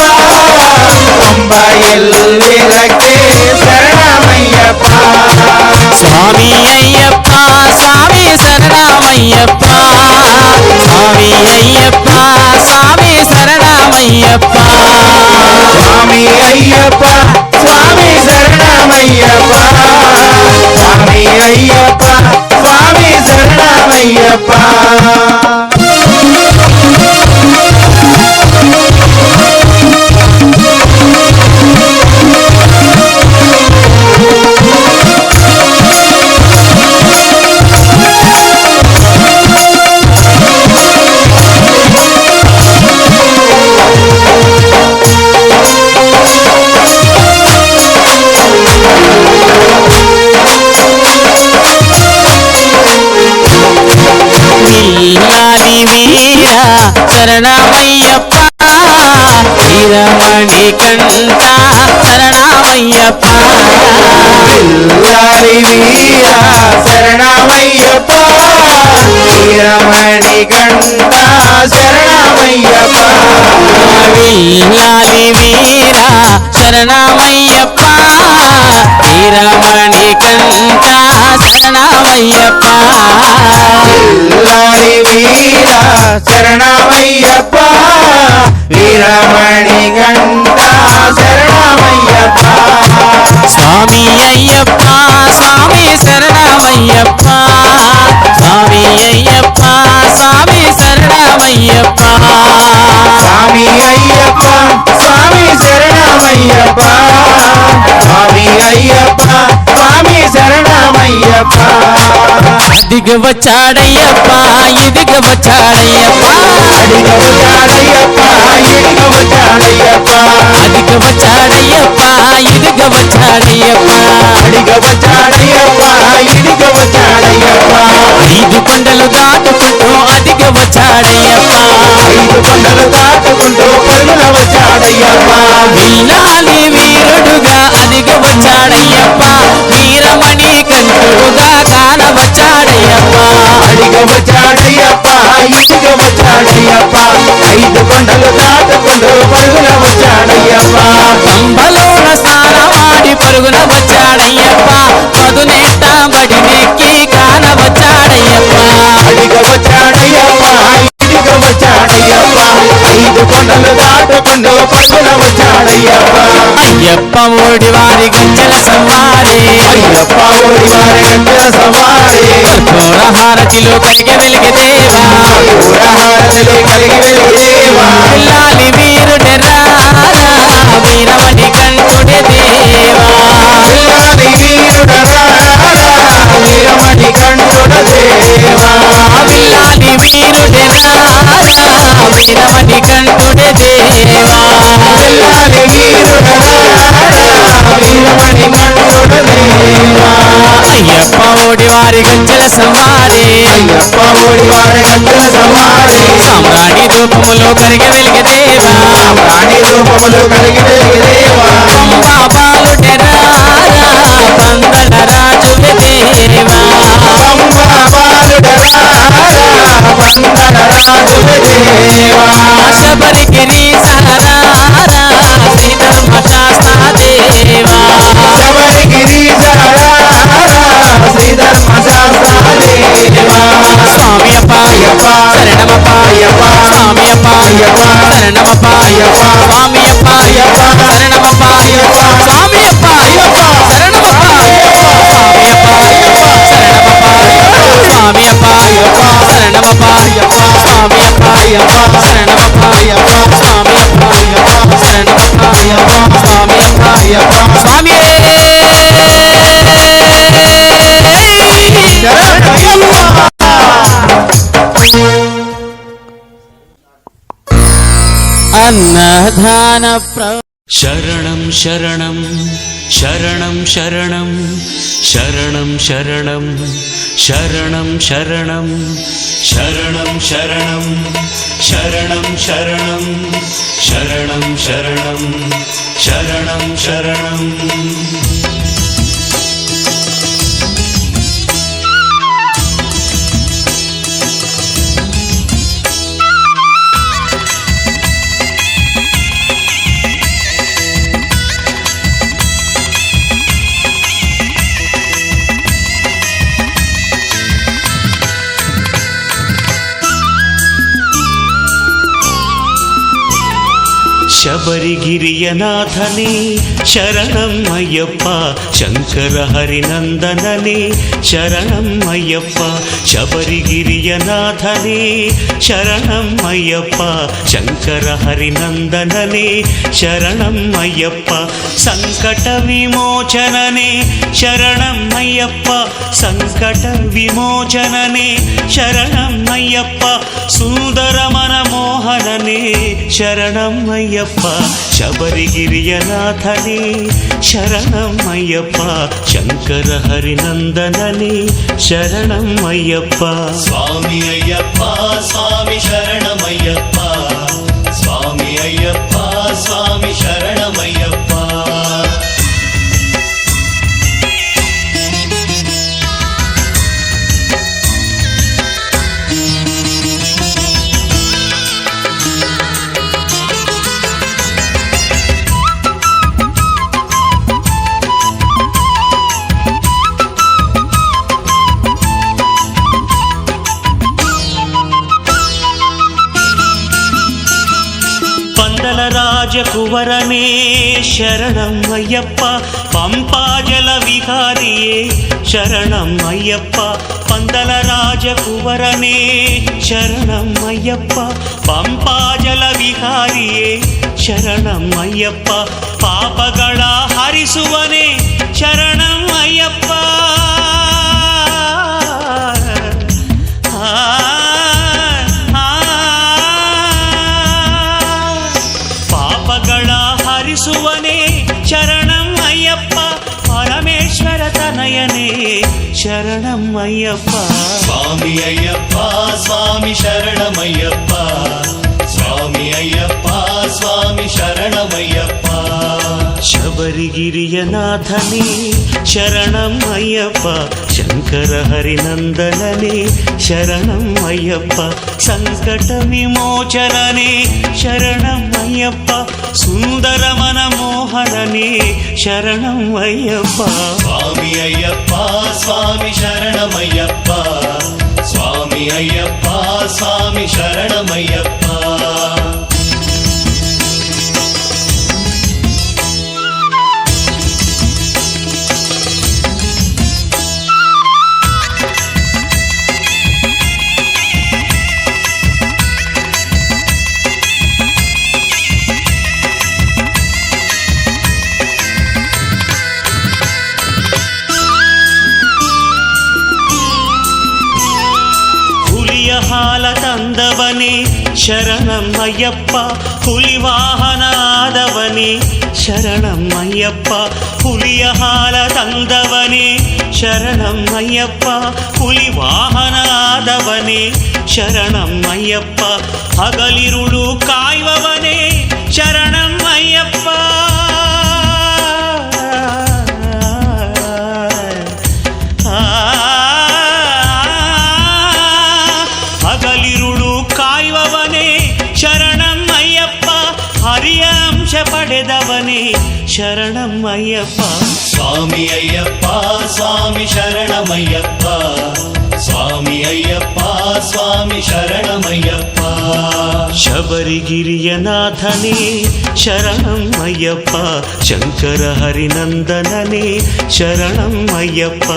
ಪಂಬಯಲ್ ವಿಳಕ್ಕೆ ಶರಣಮಯ್ಯಪ್ಪ ಸ್ವಾಮಿ ಅಯ್ಯಪ್ಪ ಸ್ವಾಮಿ ಶರಣಮಯ್ಯಪ್ಪ ಸ್ವಾಮಿ ಅಯ್ಯಪ್ಪ ಸ್ವಾಮಿ ಶರಣಮಯ್ಯಪ್ಪ ಸ್ವಾಮಿ ಅಯ್ಯಪ್ಪ ಸ್ವಾಮಿ ಶರಣಮಯ್ಯಪ್ಪ ಸ್ವಾಮಿ ಅಯ್ಯಪ್ಪ ಸ್ವಾಮಿ ಶರಣಮಯ್ಯಪ್ಪ ಇಲ್ಲಾರಿ ವೀರ ಶರಣಮಯ್ಯಪ್ಪ ವೀರಮಣಿ ಕಂಠ ಶರಣಮಯ್ಯಪ್ಪ విల్లాలి వీర శరణమయ్యప్ప వీరమణి కంఠ శరణమయ్యప్ప ఇల్లారి వీర శరణమయ్యప్ప వీరమణి కంఠ శరణమయ్యప్ప స్వామి అయ్యప్ప స్వామి శరణమయ్యప్ప స్వామి అయ్యప్ప స్వామి శరణమయ్యప్ప స్వామి అయ్యప్ప స్వామి శరణమయ్యప్ప స్వామి అయ్యప్ప స్వామి శరణమయ్యప్ప అదిగ వచ్చాడయ్యప్ప ఇదిగ వచ్చాడయ్యప్ప అడిగ వచ్చాడయ్యప్ప ఇడిగ వచ్చాడయ్యప్ప అదిగ వచ్చాడయ్యప్ప ఇదిగ వచ్చాడయ్యప్ప అడిగ వచ్చాడయ్యప్ప ఇడిగ వచ్చాడయ్యప్ప ఐదు కొండలు దాటుకుంటూ అదిగ వచ్చాడయ్యప్ప ఐదు కొండలు దాటుకుంటూ పరుగున వచ్చాడయ్యప్ప విల్లాలి వీరుడుగా అదిగ వచ్చాడయ్యప్ప వీరమణి కంఠుడుగా కాన వచ్చాడయ్యప్ప అడిగ వచ్చాడయ్యప్ప ఇడిగ వచ్చాడయ్యప్ప ఐదు కొండలు దాటుకుంటూ పరుగున వచ్చాడయ్యప్ప పంబలోన స్నానమాడి పరుగున వచ్చాడయ్యప్ప పదునెట్ట బడినెక్కి కాన వచ్చాడయ్యప్ప అడిగ వచ్చాడయ్యప్ప ఇడిగ వచ్చాడయ్యప్ప ఐదు కొండలు దాటుకుంటూ పరుగున వచ్చాడయ్యప్ప అయ్యప్ప ఓడి వారి గంజల సమ్మారే అయ్యప్ప ఓడి వారి గంటల సవారి ఘోర హారతిలో కలిగి వెలిగి దేవా ఊరహారతిలో కలిగి వెలిగేవా పిల్లాలి వీరుడెరా వీరమణి కంఠుడే దేవా పిల్లాలి వీరుడరా వీరమణి కంఠుడ దేవా పిల్లాలి వీరుడెరా వీరమణి కంఠుడే దేవా పిల్లాలి వీరుడరా వీరమణి కంఠుడ దేవా అయ్యప్ప ఓడి వారి గంజల సమ్మారే అయ్యప్ప ఓడి వారి గంటల సవారి సామ్రాణి రూపములో కరిగి వెలిగి దేవా రాణి రూపములు కలిగి వెలిగేవా బాలుడెరా పందల రాజువే దేవా పంబా బాలుడరా వందన రాజుల దేవా శబరిగిరి సహరా శ్రీధర్మ శాస్త్ర దేవా శబరిగిరి శ్రీధర్మ శాస్త్ర దేవా స్వామి అప్ప అయ్యప్ప శరణమప్ప అయ్యప్ప స్వామి అప్ప అయ్యప్ప శరణమప్ప అయ్యప్ప స్వామి అప్ప అయ్యప్ప శరణమప్ప అయ్యప్ప స్వామి అప్ప అయ్యప్ప శరణమప్ప స్వామి అప్ప శరణమప్ప స్వామి అప్ప శరణమప్ప స్వామి అప్ప శరణమప్ప స్వామి అప్ప శరణమప్ప స్వామి అప్ప స్వామి అన్నదాన శరణం శరణం శరణం శరణం శరణం శరణం శరణం శరణం శరణం శరణం శరణం శరణం శరణం శరణం శరణం శరణం శబరిగిరియనాథనే శరణం అయ్యప్ప శంకర హరినందననే శరణం అయ్యప్ప శబరిగిరియనాథనే శరణం అయ్యప్ప శంకర హరినందననే శరణం అయ్యప్ప సంకట విమోచననే శరణం అయ్యప్ప సంకట విమోచననే శరణం అయ్యప్ప సుందర మనమోహననే శరణం అయ్యప్ప శబరిగిరియనాథనే శరణం అయ్యప్ప శంకర హరినందననే శరణం అయ్యప్ప స్వామి అయ్యప్ప స్వామి శరణమయ్యప్ప స్వామి అయ్యప్ప స్వామి శరణమయ్యప్ప ராஜகுவரனே சரணம் ஐயப்பா பம்பாஜல விகாரியே சரணம் ஐயப்பா பந்தல ராஜகுவரனே சரணம் ஐயப்பா ಪಂಪಾಜಲ ವಿಹಾರಿಯೇ ಶರಣಂ ಅಯ್ಯಪ್ಪ ಪಾಪಗಳ ಹರಿಸುವನೇ ಶರಣಂ ಅಯ್ಯಪ್ಪ ಪಾಪಗಳ ಹರಿಸುವನೇ ಶರಣಂ ಅಯ್ಯಪ್ಪ ಪರಮೇಶ್ವರ ತನಯನೇ ಶರಣಂ ಅಯ್ಯಪ್ಪ ಸ್ವಾಮಿ ಅಯ್ಯಪ್ಪ ಸ್ವಾಮಿ ಶರಣಮಯ್ಯಪ್ಪ ಸ್ವಾಮಿ ಅಯ್ಯಪ್ಪ ಸ್ವಾಮಿ ಶರಣಮಯ್ಯಪ್ಪ ಶಬರಿಗಿರಿಯ ನಾಥನೇ ಶರಣಂ ಅಯ್ಯಪ್ಪ ಶಂಕರ ಹರಿನಂದನನೇ ಶರಣಂ ಅಯ್ಯಪ್ಪ ಸಂಕಟ ವಿಮೋಚನನೇ ಶರಣಂ ಅಯ್ಯಪ್ಪ ಸುಂದರ ಮನಮೋಹನನೇ ಶರಣಂ ಅಯ್ಯಪ್ಪ ಸ್ವಾಮಿ ಅಯ್ಯಪ್ಪ ಸ್ವಾಮಿ ಶರಣಮಯ್ಯಪ್ಪ ಸ್ವಾಮಿ ಅಯ್ಯಪ್ಪ ಸ್ವಾಮಿ ಶರಣಮಯ್ಯಪ್ಪ ಹಾಲ ತಂದವನೇ ಶರಣಂ ಅಯ್ಯಪ್ಪ ಹುಲಿ ವಾಹನಾದವನೇ ಶರಣಂ ಅಯ್ಯಪ್ಪ ಹುಲಿಯ ಹಾಲ ತಂದವನೇ ಶರಣಂ ಅಯ್ಯಪ್ಪ ಹುಲಿ ವಾಹನಾದವನೇ ಶರಣಂ ಅಯ್ಯಪ್ಪ ಹಗಲಿರುಳು ಕಾಯುವವನೇ ಶರಣಂ ಅಯ್ಯಪ್ಪ ಶರಣಂ ಅಯ್ಯಪ್ಪ ಹರಿಯ ಅಂಶ ಪಡೆದವನೇ ಶರಣಂ ಅಯ್ಯಪ್ಪ ಸ್ವಾಮಿ ಅಯ್ಯಪ್ಪ ಸ್ವಾಮಿ ಶರಣಮಯ್ಯಪ್ಪ ಸ್ವಾಮಿ ಅಯ್ಯಪ್ಪ ಸ್ವಾಮಿ ಶರಣಮಯ್ಯಪ್ಪ ಶಬರಿಗಿರಿಯ ನಾಥನೇ ಶರಣಂ ಅಯ್ಯಪ್ಪ ಶಂಕರ ಹರಿನಂದನನೇ ಶರಣಂ ಅಯ್ಯಪ್ಪ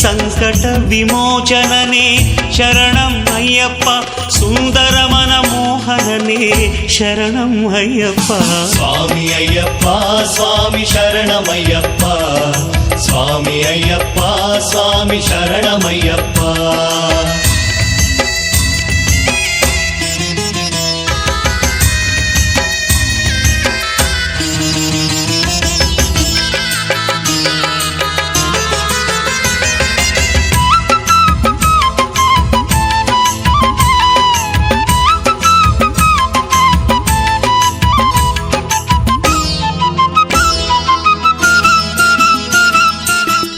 ಸಂಕಟ ವಿಮೋಚನನೇ ಶರಣಂ ಅಯ್ಯಪ್ಪ ಸುಂದರ ಮನಮೋಹನನೇ ಶರಣಂ ಅಯ್ಯಪ್ಪ ಸ್ವಾಮಿ ಅಯ್ಯಪ್ಪ ಸ್ವಾಮಿ ಶರಣಮಯ್ಯಪ್ಪ ಸ್ವಾಮಿ ಅಯ್ಯಪ್ಪ ಸ್ವಾಮಿ ಶರಣಮಯ್ಯಪ್ಪ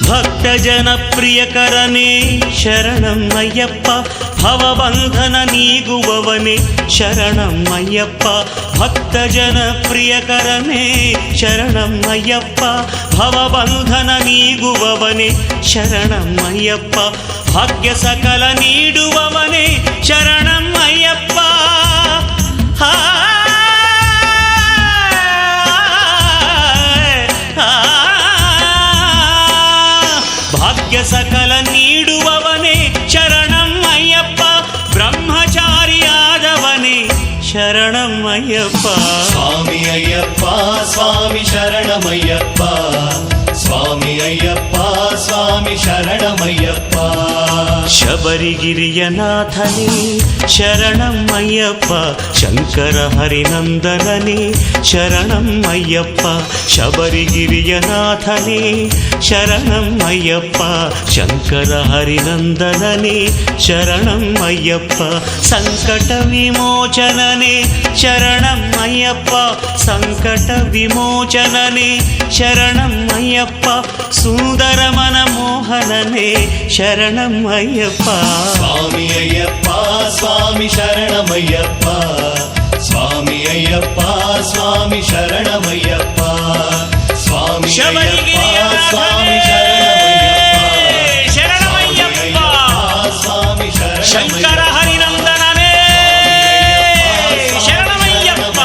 ಭಕ್ತ ಜನಪ್ರಿಯಕರನೇ ಶರಣಂ ಅಯ್ಯಪ್ಪ ಭವಬಂಧನ ನೀಗುವವನೇ ಶರಣಂ ಅಯ್ಯಪ್ಪ ಭಕ್ತ ಜನಪ್ರಿಯಕರನೇ ಶರಣಂ ಅಯ್ಯಪ್ಪ ಭವಬಂಧನ ನೀಗುವವನೇ ಶರಣಂ ಅಯ್ಯಪ್ಪ ಭಾಗ್ಯ ಸಕಲ ನೀಡುವವನೇ ಶರಣಂ ಅಯ್ಯಪ್ಪ ಭಾಗ್ಯ ಸಕಲ ನೀಡುವವನೇ ಶರಣಂ ಅಯ್ಯಪ್ಪ ಬ್ರಹ್ಮಚಾರಿಯಾದವನೇ ಶರಣಂ ಅಯ್ಯಪ್ಪ ಸ್ವಾಮಿ ಅಯ್ಯಪ್ಪ ಸ್ವಾಮಿ ಶರಣಮಯ್ಯಪ್ಪ ಸ್ವಾಮಿ ಅಯ್ಯಪ್ಪ ಸ್ವಾಮಿ ಶರಣಮಯ್ಯಪ್ಪ ಶಬರಿಗಿರಿಯ ನಾಥನೇ ಶರಣಂ ಅಯ್ಯಪ್ಪ ಶಂಕರ ಹರಿನಂದನನೇ ಶರಣಂ ಅಯ್ಯಪ್ಪ ಶಬರಿಗಿರಿಯ ನಾಥನೇ ಶರಣಂ ಅಯ್ಯಪ್ಪ ಶಂಕರ ಹರಿನಂದನನೇ ಶರಣಂ ಅಯ್ಯಪ್ಪ ಸಂಕಟ ವಿಮೋಚನನೇ ಶರಣಂ ಅಯ್ಯಪ್ಪ ಸಂಕಟ ವಿಮೋಚನನೇ ಶರಣಂ ಅಯ್ಯಪ್ಪ ಸುಂದರ ಮನಮೋಹನನೇ ಶರಣಂ ಅಯ್ಯಪ್ಪ ಸ್ವಾಮಿ ಅಯ್ಯಪ್ಪ ಸ್ವಾಮಿ ಶರಣಮಯ್ಯಪ್ಪ ಸ್ವಾಮಿ ಅಯ್ಯಪ್ಪ ಸ್ವಾಮಿ ಶರಣಮಯ್ಯಪ್ಪ ಸ್ವಾಮಿ ಅಯ್ಯಪ್ಪ ಸ್ವಾಮಿ ಶರಣಮಯ್ಯಪ್ಪ ಸ್ವಾಮಿ ಶಂಕರ ಹರಿನಂದನನೇ ಶರಣಮಯ್ಯಪ್ಪ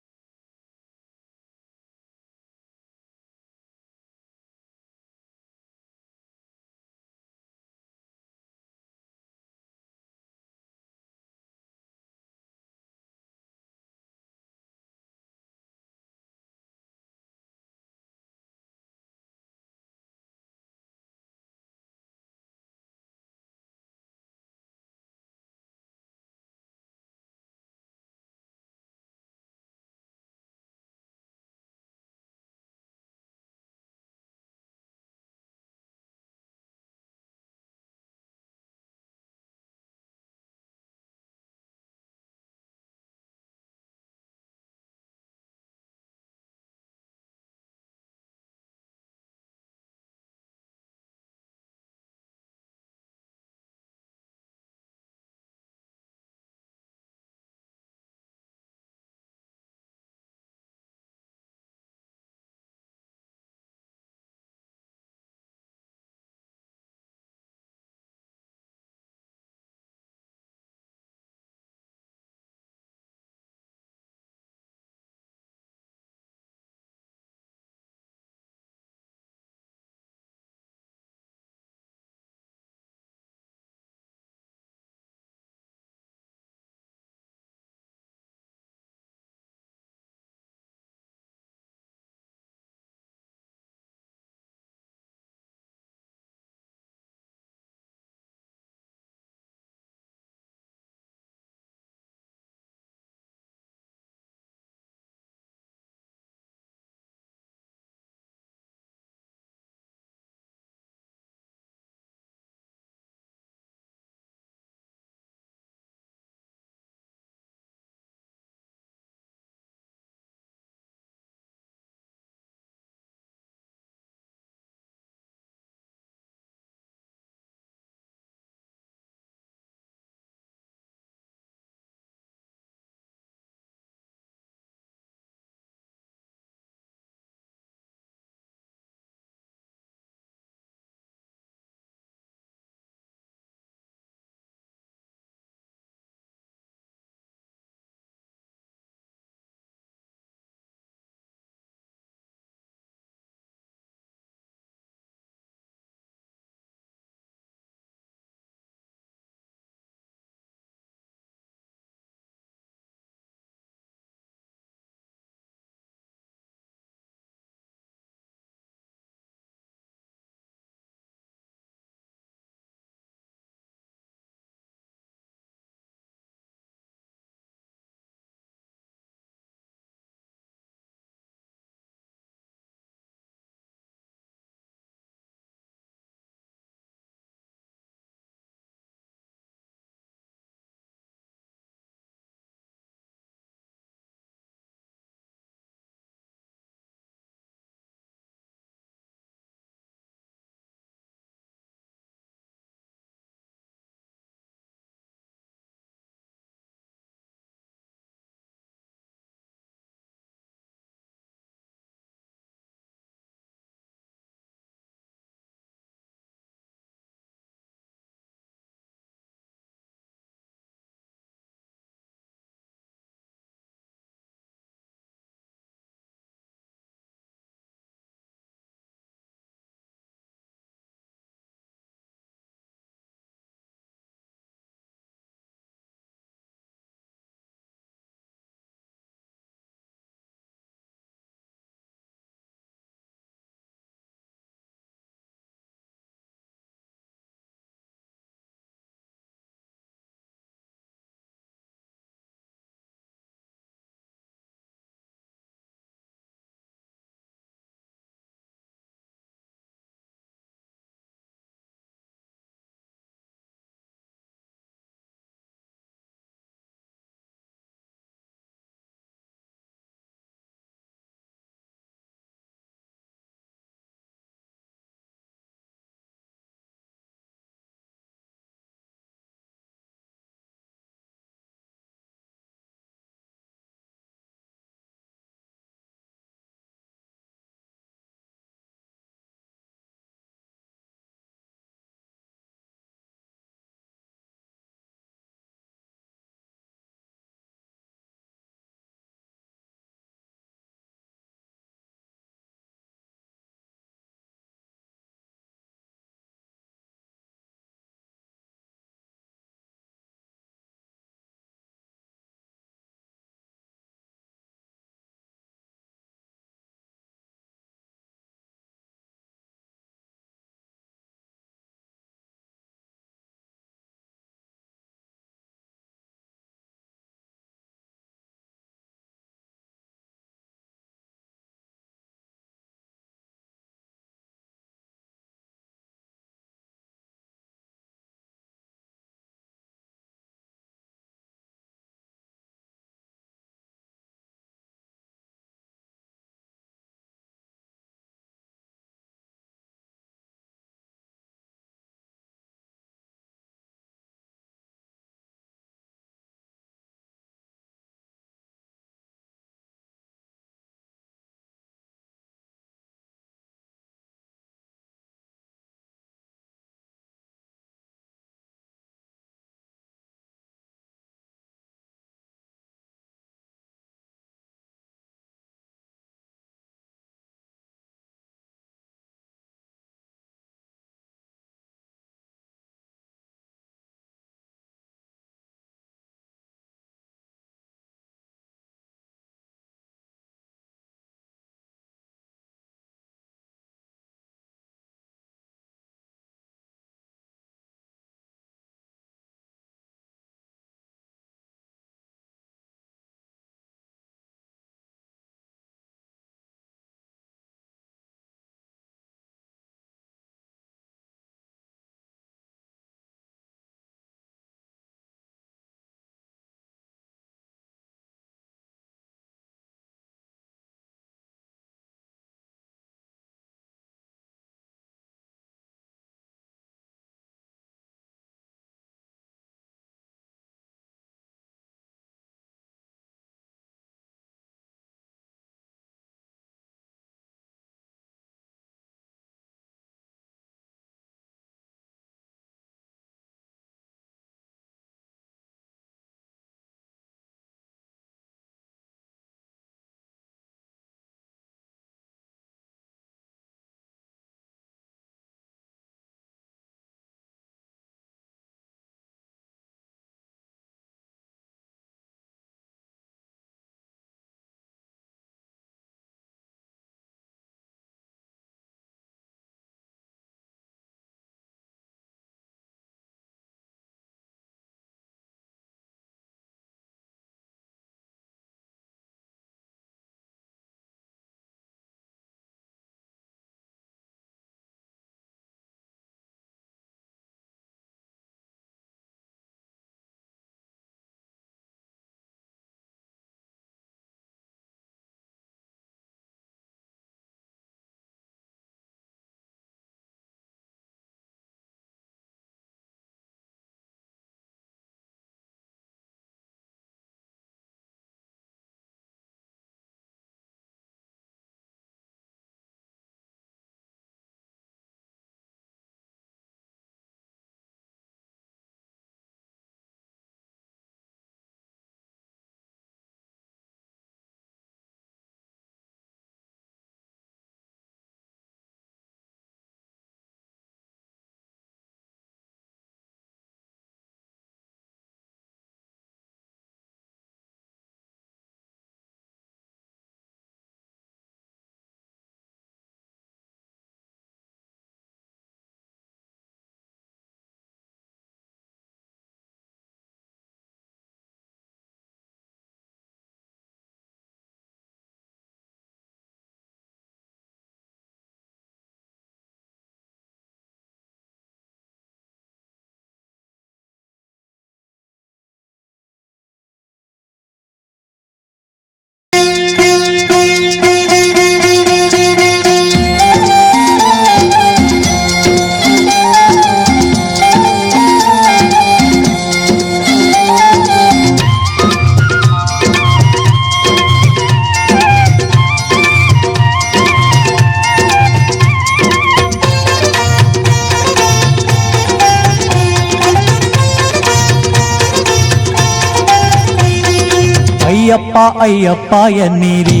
ಅಯ್ಯಪ್ಪ ಅಯ್ಯಪ್ಪ ಎನ್ನೀರಿ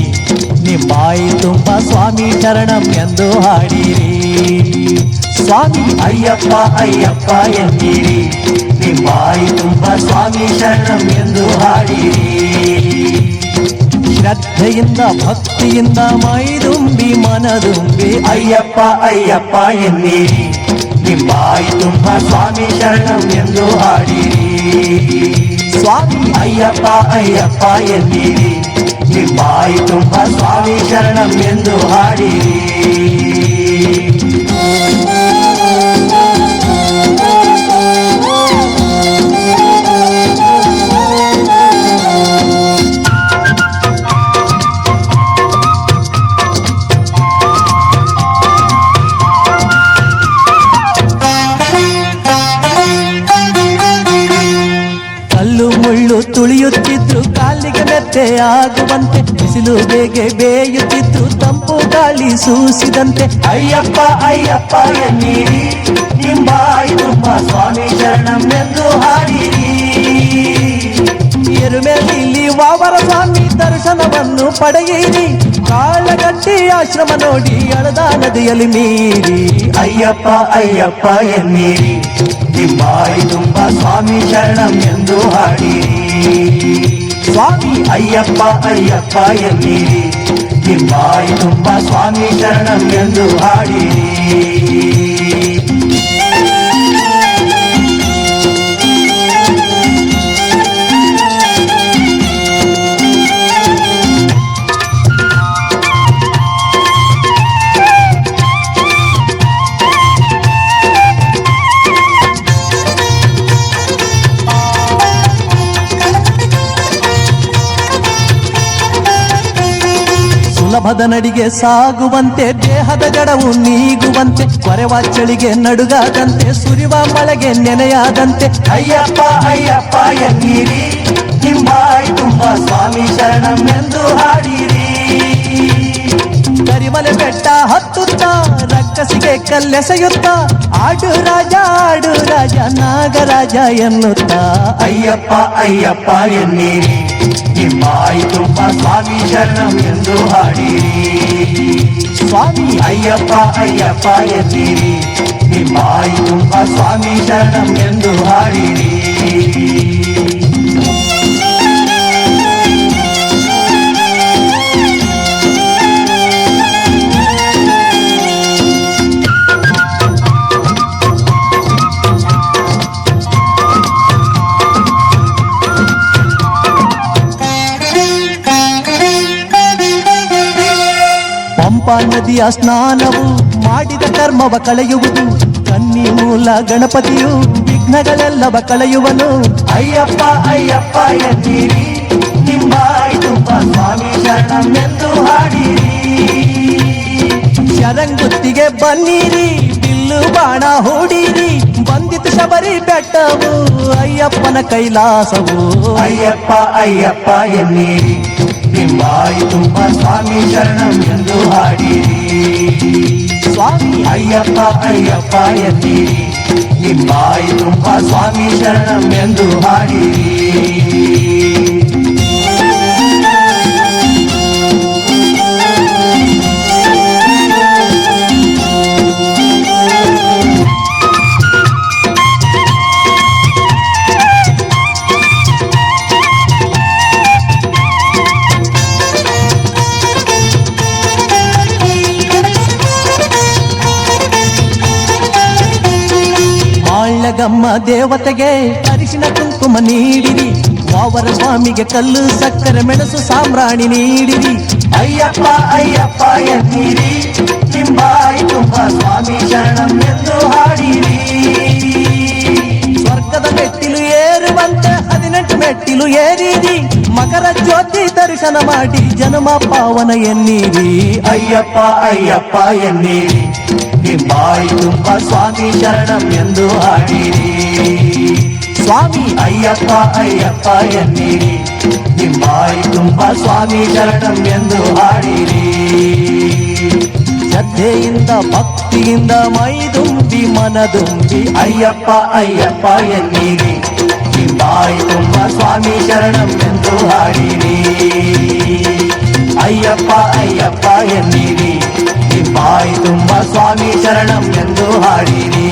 ನಿಂಬಾಯಿ ತುಂಬ ಸ್ವಾಮಿ ಶರಣಂ ಎಂದು ಹಾಡಿರಿ ಸ್ವಾಮಿ ಅಯ್ಯಪ್ಪ ಅಯ್ಯಪ್ಪ ಎನ್ನೀರಿ ನಿಂಬಾಯಿ ತುಂಬ ಸ್ವಾಮಿ ಶರಣಂ ಎಂದು ಹಾಡಿರಿ ಶ್ರದ್ಧೆಯಿಂದ ಭಕ್ತಿಯಿಂದ ಮೈದುಂಬಿ ಮನದುಂಬಿ ಅಯ್ಯಪ್ಪ ಅಯ್ಯಪ್ಪ ಎನ್ನೀರಿ ನಿಂಬಾಯಿ ತುಂಬ ಸ್ವಾಮಿ ಶರಣಂ ಎಂದು ಹಾಡಿರಿ ಸ್ವಾಮಿ ಅಯ್ಯಪ್ಪ ಅಯ್ಯಪ್ಪ ಎನ್ನೀರಿ ನಿಂಬಾಯಿ ತುಂಬ ಸ್ವಾಮಿ ಶರಣಂ ಎಂದು ಹಾಡಿರಿ ಕಲ್ಲು ಮುಳ್ಳು ತುಳಿಯುತ್ತಿದ್ರು ಕಾಲಿಗೆ ಮೆತ್ತೆ ಆಗುವಂತೆ ಬಿಸಿಲು ಬೇಗೆ ಬೇಯುತ್ತಿದ್ರು ತಂಪು ಗಾಳಿ ಸೂಸಿದಂತೆ ಅಯ್ಯಪ್ಪ ಅಯ್ಯಪ್ಪ ಎನ್ನೀರಿ ನಿಂಬಾಯಿ ತುಂಬ ಸ್ವಾಮಿ ಶರಣಂ ಎಂದು ಹಾಡಿರಿ ಎರುಮೆಲ್ಲಿ ವಾವರ ಸ್ವಾಮಿ ದರ್ಶನವನ್ನು ಪಡೆಯಿರಿ ಕಾಳಗಟ್ಟಿ ಆಶ್ರಮ ನೋಡಿ ಅಳದ ನದಿಯಲ್ಲಿ ಮೀರಿ ಅಯ್ಯಪ್ಪ ಅಯ್ಯಪ್ಪ ಎನ್ನೀರಿ ನಿಂಬಾಯಿ ತುಂಬ ಸ್ವಾಮಿ ಶರಣಂ ಎಂದು ಹಾಡಿರಿ ಸ್ವಾಮಿ ಅಯ್ಯಪ್ಪ ಅಯ್ಯಪ್ಪ ಎನ್ನೀರಿ ನಿಂಬಾಯಿ ತುಂಬ ಸ್ವಾಮಿ ಶರಣಂ ಎಂದು ಹಾಡಿರಿ ಸುಲಭದ ನಡಿಗೆ ಸಾಗುವಂತೆ ದೇಹದ ಜಡವು ನೀಗುವಂತೆ ಕೊರೆವ ಚಳಿಗೆ ನಡುಗಾದಂತೆ ಸುರಿವ ಮಳೆಗೆ ನೆನೆಯಾದಂತೆ ಅಯ್ಯಪ್ಪ ಅಯ್ಯಪ್ಪ ಎನ್ನೀರಿ ನಿಂಬಾಯಿ ತುಂಬ ಸ್ವಾಮಿ ಶರಣಂ ಎಂದು ಹಾಡಿರಿ ಕರಿಮಲೆ ಬೆಟ್ಟ ಹತ್ತುತ್ತಾ ರಕ್ಕಸಿಗೆ ಕಲ್ಲೆಸೆಯುತ್ತ ಆಡು ರಾಜ ನಾಗರಾಜ ಎನ್ನುತ್ತಾ ಅಯ್ಯಪ್ಪ ಅಯ್ಯಪ್ಪ ಎನ್ನೀರಿ ನಿಂಬಾಯಿ ತುಂಬ ಸ್ವಾಮಿ ಶರಣಂ ಎಂದು ಹಾಡಿರಿ ಸ್ವಾಮಿ ಅಯ್ಯಪ್ಪ ಅಯ್ಯಪ್ಪ ಎನ್ನೀರಿ ನಿಂಬಾಯಿ ತುಂಬ ಸ್ವಾಮಿ ಶರಣಂ ಎಂದು ಹಾಡಿರಿ ಪಂಪಾ ನದಿಯ ಸ್ನಾನವು ಮಾಡಿದ ಕರ್ಮವ ಕಳೆಯುವುದು ಕನ್ನಿ ಮೂಲ ಗಣಪತಿಯು ವಿಘ್ನಗಳೆಲ್ಲವ ಕಳೆಯುವನು ಅಯ್ಯಪ್ಪ ಅಯ್ಯಪ್ಪ ಎನ್ನೀರಿ ನಿಂಬಾಯಿ ತುಂಬ ಸ್ವಾಮಿ ಶರಣಂ ಎಂದು ಹಾಡಿರಿ ಶರಂಗುತ್ತಿಗೆ ಬನ್ನಿರಿ ಬಿಲ್ಲು ಬಾಣ ಹೂಡಿರಿ ಬಂದಿತು ಶಬರಿ ಬೆಟ್ಟವು ಅಯ್ಯಪ್ಪನ ಕೈಲಾಸವು ಅಯ್ಯಪ್ಪ ಅಯ್ಯಪ್ಪ ಎನ್ನೀರಿ ನಿಂಬಾಯಿ ತುಂಬ ಸ್ವಾಮಿ ಶರಣಂ ಎಂದು ಹಾಡಿರಿ ಸ್ವಾಮಿ ಅಯ್ಯಪ್ಪ ಅಯ್ಯಪ್ಪ ಎನ್ನೀರಿ ನಿಂಬಾಯಿ ತುಂಬ ಸ್ವಾಮಿ ಶರಣಂ ಎಂದು ಹಾಡಿರಿ ಮಾಳ್ಳಗಮ್ಮ ದೇವತೆಗೆ ಅರಿಶಿನ ಕುಂಕುಮ ನೀಡಿರಿ ವಾವರ ಸ್ವಾಮಿಗೆ ಕಲ್ಲು ಸಕ್ಕರೆ ಮೆಣಸು ಸಾಂಬ್ರಾಣಿ ನೀಡಿರಿ ಅಯ್ಯಪ್ಪ ಅಯ್ಯಪ್ಪ ಎನ್ನೀರಿ ನಿಂಬಾಯಿ ತುಂಬ ಸ್ವಾಮಿ ಶರಣಂ ಎಂದು ಹಾಡಿರಿ ಸ್ವರ್ಗದ ಮೆಟ್ಟಿಲು ಏರುವಂತೆ 18 ಮೆಟ್ಟಿಲು ಏರಿರಿ ಮಕರ ಜ್ಯೋತಿ ದರ್ಶನ ಮಾಡಿ ಜನ್ಮ ಪಾವನ ಎನ್ನೀರಿ ಅಯ್ಯಪ್ಪ ಅಯ್ಯಪ್ಪ ಎನ್ನೀರಿ ನಿಂಬಾಯಿ ತುಂಬ ಸ್ವಾಮಿ ಶರಣಂ ಎಂದು ಹಾಡಿರಿ ಸ್ವಾಮಿ ಅಯ್ಯಪ್ಪ ಅಯ್ಯಪ್ಪ ಎನ್ನೀರಿ ನಿಂಬಾಯಿ ತುಂಬ ಸ್ವಾಮಿ ಶರಣಂ ಎಂದು ಹಾಡಿರಿ ಶ್ರದ್ಧೆಯಿಂದ ಭಕ್ತಿಯಿಂದ ಮೈದುಂಬಿ ಮನದುಂಬಿ ಅಯ್ಯಪ್ಪ ಅಯ್ಯಪ್ಪ ಎನ್ನೀರಿ ನಿಂಬಾಯಿ ಬಾಯಿ ತುಂಬ ಸ್ವಾಮಿ ಶರಣಂ ಎಂದು ಹಾಡಿರಿ ಅಯ್ಯಪ್ಪ ಅಯ್ಯಪ್ಪ ಎನ್ನಿರಿ ಬಾಯಿ ತುಂಬ ಸ್ವಾಮಿ ಶರಣಂ ಎಂದು ಹಾಡಿರಿ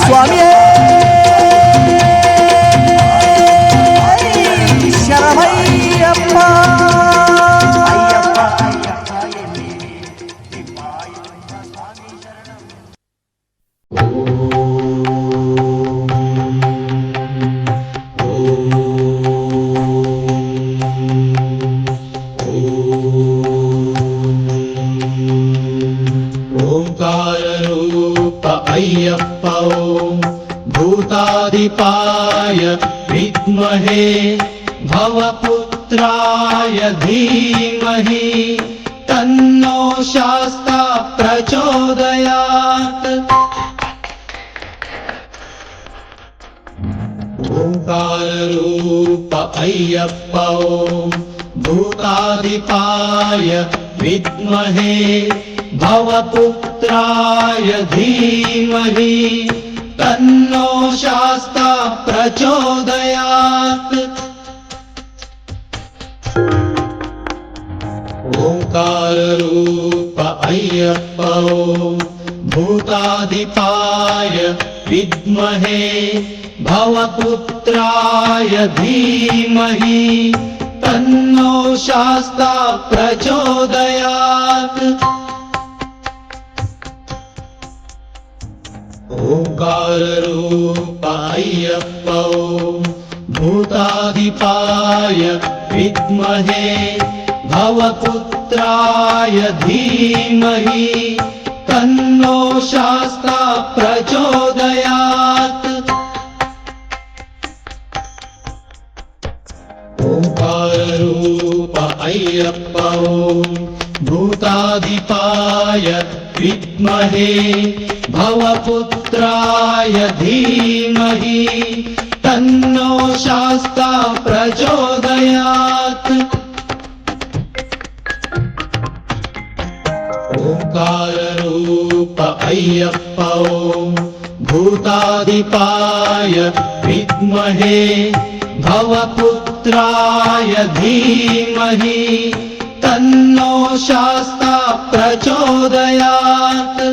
ಸ್ವಾಮಿಯೇ ಶರಣಮಯ್ಯಪ್ಪ ಅಯ್ಯಪ್ಪ ಅಯ್ಯಪ್ಪ ಎನ್ನಿರಿ ಬಾಯಿ ತುಂಬ ಸ್ವಾಮಿ ಶರಣಂ ओङ्काररूप अय्यप्प ॐ भूतादिपाय विद्महे भवपुत्राय धीमहि तन्नो शास्ता प्रचोदयात् ओङ्काररूप अय्यप्प ॐ भूतादिपाय विद्महे भवपुत्राय धीमहि तन्नो शास्ता प्रचोदयात् ओङ्काररूप अय्यप्प ॐ भूतादिपाय विद्महे भवपुत्राय धीमहि तन्नो शास्ता प्रचोदयात् ओङ्काररूप अय्यप्प ॐ भूतादिपाय विद्महे भवपुत्राय धीमहि तन्नो शास्ता प्रचोदयात् ओङ्काररूप अय्यप्प ॐ भूतादिपाय विद्महे भवपुत्राय धीमहि तन्नो शास्ता प्रचोदयात् ओङ्काररूप अय्यप्प ॐ भूतादिपाय विद्महे भवपुत्राय धीमहि तन्नो शास्ता प्रचोदयात्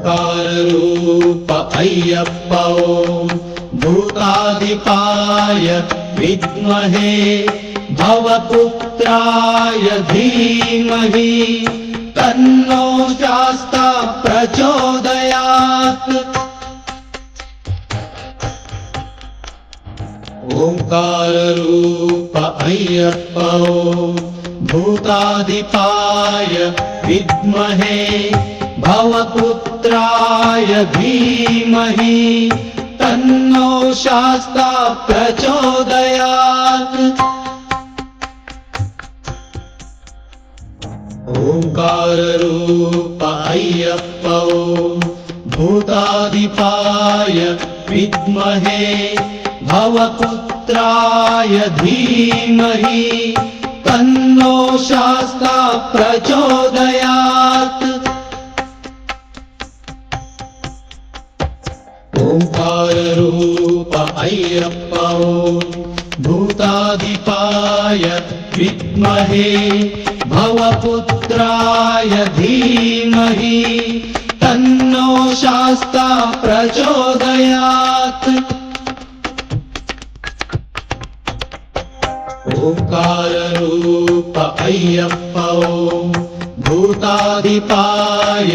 ओङ्काररूप अय्यप्प ॐ भूतादिपाय विद्महे भवपुत्राय धीमहि तन्नो शास्ता प्रचोदयात् ओङ्काररूप अय्यप्प ॐ भूतादिपाय विद्महे भवपुत्राय धीमहि तन्नो शास्ता प्रचोदयात् ओङ्काररूप अय्यप्प ॐ भूतादिपाय विद्महे भवपुत्राय धीमहि तन्नो शास्ता प्रचोदयात् ओङ्काररूप अय्यप्प ॐ भूतादिपाय विद्महे भवपुत्राय धीमहि तन्नो शास्ता प्रचोदयात् ओङ्काररूप अय्यप्प ॐ भूतादिपाय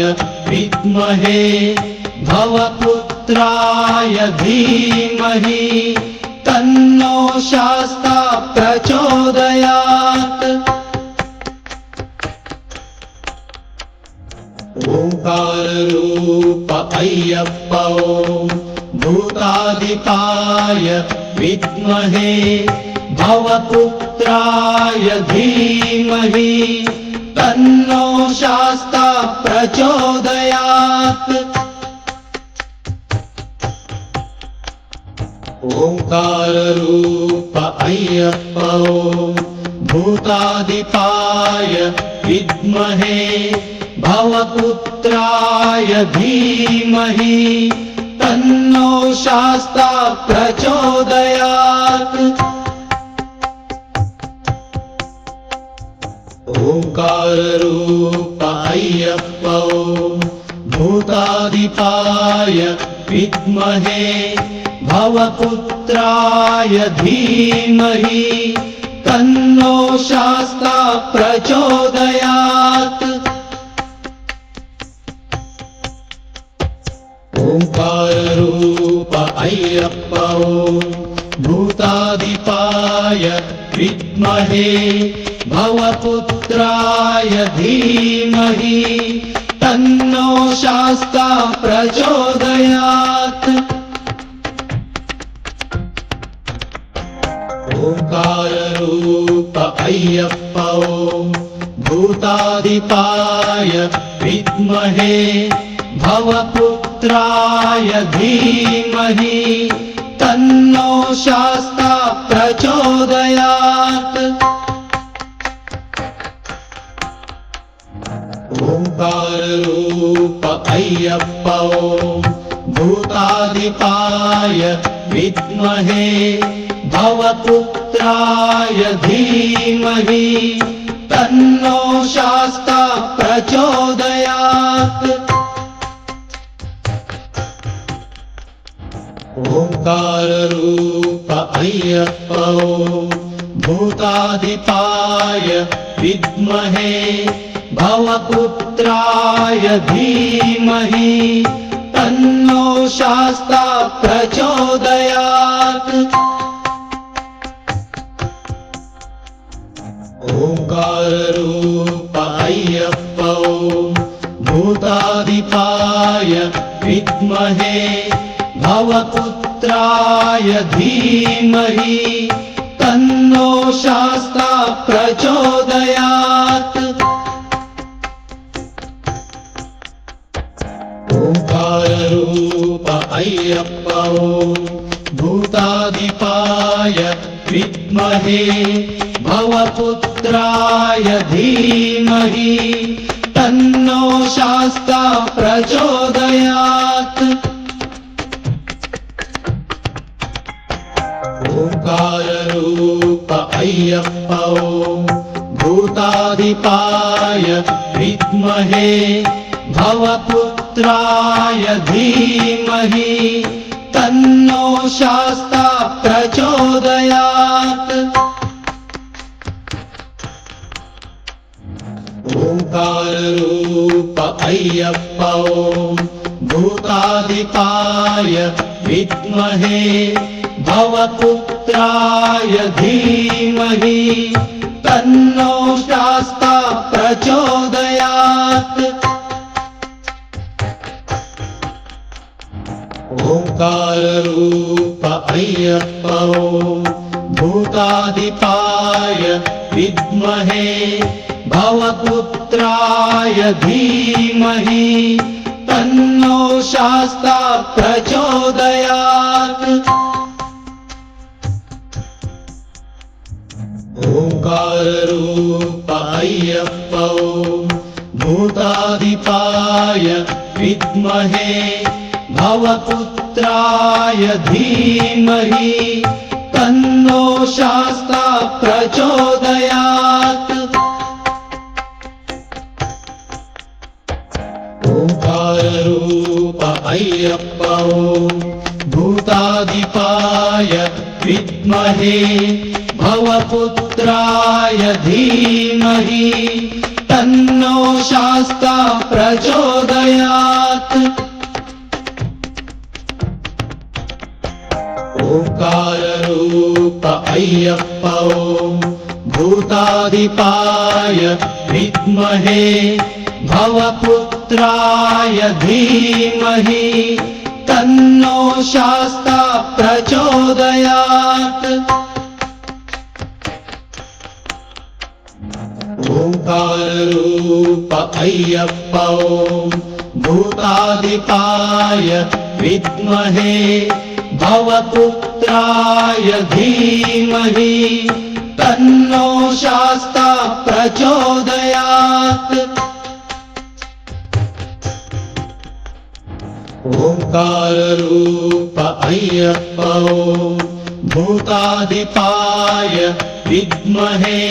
विद्महे भवपुत्राय धीमहि तन्नो शास्ता प्रचोदयात् ओङ्काररूप अय्यप्प ॐ भूतादिपाय विद्महे भवपुत्राय धीमहि तन्नो शास्ता प्रचोदयात् ओङ्काररूप अय्यप्प ॐ भूतादिपाय विद्महे भवपुत्राय धीमहि तन्नो शास्ता प्रचोदयात् ओंकार रूप अय्यप्प ओम भूतादिपाय विद्महे भवपुत्राय धीमहि तन्नो शास्ता प्रचोदयात् ओंकार रूप अय्यप्प ओम भूतादिपाय विद्महे भवपुत्राय धीमहि तन्नो शास्ता प्रचोदयात् ओंकार रूप अय्यप्प ओम भूतादिपाय विद्महे भवपुत्राय धीमहि तन्नो शास्ता प्रचोदयात् ओंकार रूप अय्यप्प ओम भूतादिपाय विद्महे भवपुत्राय धीमहि तन्नो शास्ता प्रचोदयात् ओंकार रूप अय्यप्प ओम भूतादिपाय विद्महे भवपुत्राय धीमहि तन्नो शास्ता प्रचोदयात् ओंकार रूप अय्यप्प ओम भूतादिपाय विद्महे भवपुत्राय धीमहि तन्नो शास्ता प्रचोदयात् ओंकार रूप अय्यप्प ओम भूतादिपाय विद्महे भवपुत्राय धीमहि तन्नो शास्ता प्रचोदयात् ओंकार रूप अय्यप्प ओम भूतादिपाय विद्महे भवपुत्राय धीमहि तन्नो शास्ता प्रचोदयात् ओंकार रूप अय्यप्प ओम भूतादिपाय विद्महे भवपुत्राय धीमहि तन्नो शास्ता प्रचोदयात् ओंकार रूप अय्यप्प ओम भूतादिपाय विद्महे भवपुत्राय धीमहि तन्नो शास्ता प्रचोदयात् ओंकार रूप अय्यप्प ओम भूतादिपाय विद्महे भवपुत्राय धीमहि तन्नो शास्ता प्रचोदयात् ओंकार रूप अय्यप्प ओम भूतादिपाय विद्महे भवपुत्राय धीमहि तन्नो शास्ता प्रचोदयात् ओंकार रूप अय्यप्प ओम भूतादिपाय विद्महे भवपुत्राय धीमहि तन्नो शास्ता प्रचोदयात् ओंकार रूप अय्यप्प ओम भूतादिपाय विद्महे भवपुत्राय धीमहि तन्नो शास्ता प्रचोदयात् ओङ्काररूप अय्यप्प ॐ भूताधिपाय विद्महे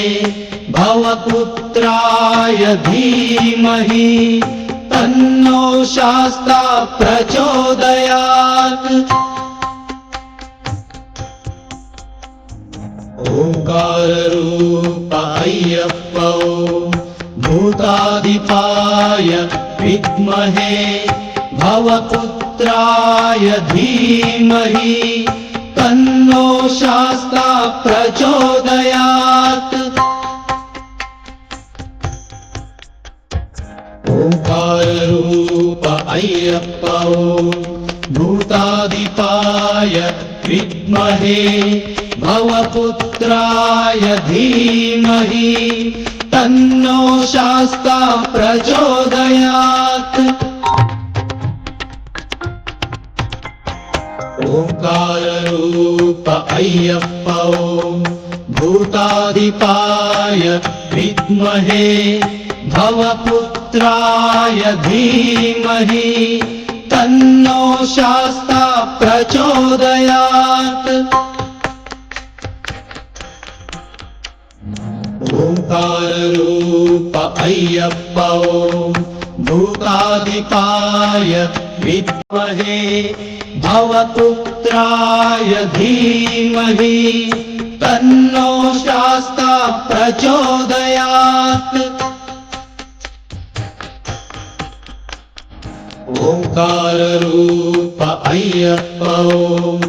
भवपुत्राय धीमहि तन्नो शास्ता प्रचोदयात् ओङ्काररूप अय्यप्प ॐ भूताधिपाय विद्महे भवपुत्राय धीमहि तन्नो शास्ता प्रचोदयात् ओङ्काररूप अय्यप्प ॐ भूताधिपाय विद्महे भवपुत्राय धीमहि तन्नो शास्ता प्रचोदयात् ओङ्काररूप अय्यप्प ॐ भूताधिपाय विद्महे भवपुत्राय धीमहि तन्नो शास्ता प्रचोदयात् ओङ्काररूप अय्यप्प ॐ भूताधिपाय विद्महे भवपुत्राय धीमहि तन्नो शास्ता प्रचोदयात् ओङ्काररूप अय्यप्प ॐ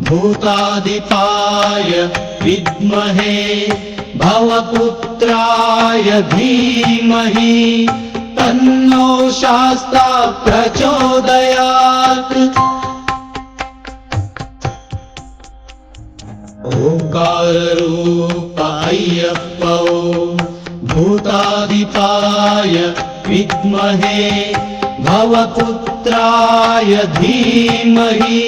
भूताधिपाय विद्महे भवपुत्राय धीमहि तन्नो शास्ता प्रचोदयात् ओङ्काररूप अय्यप्प ॐ भूताधिपाय विद्महे भवपुत्राय धीमहि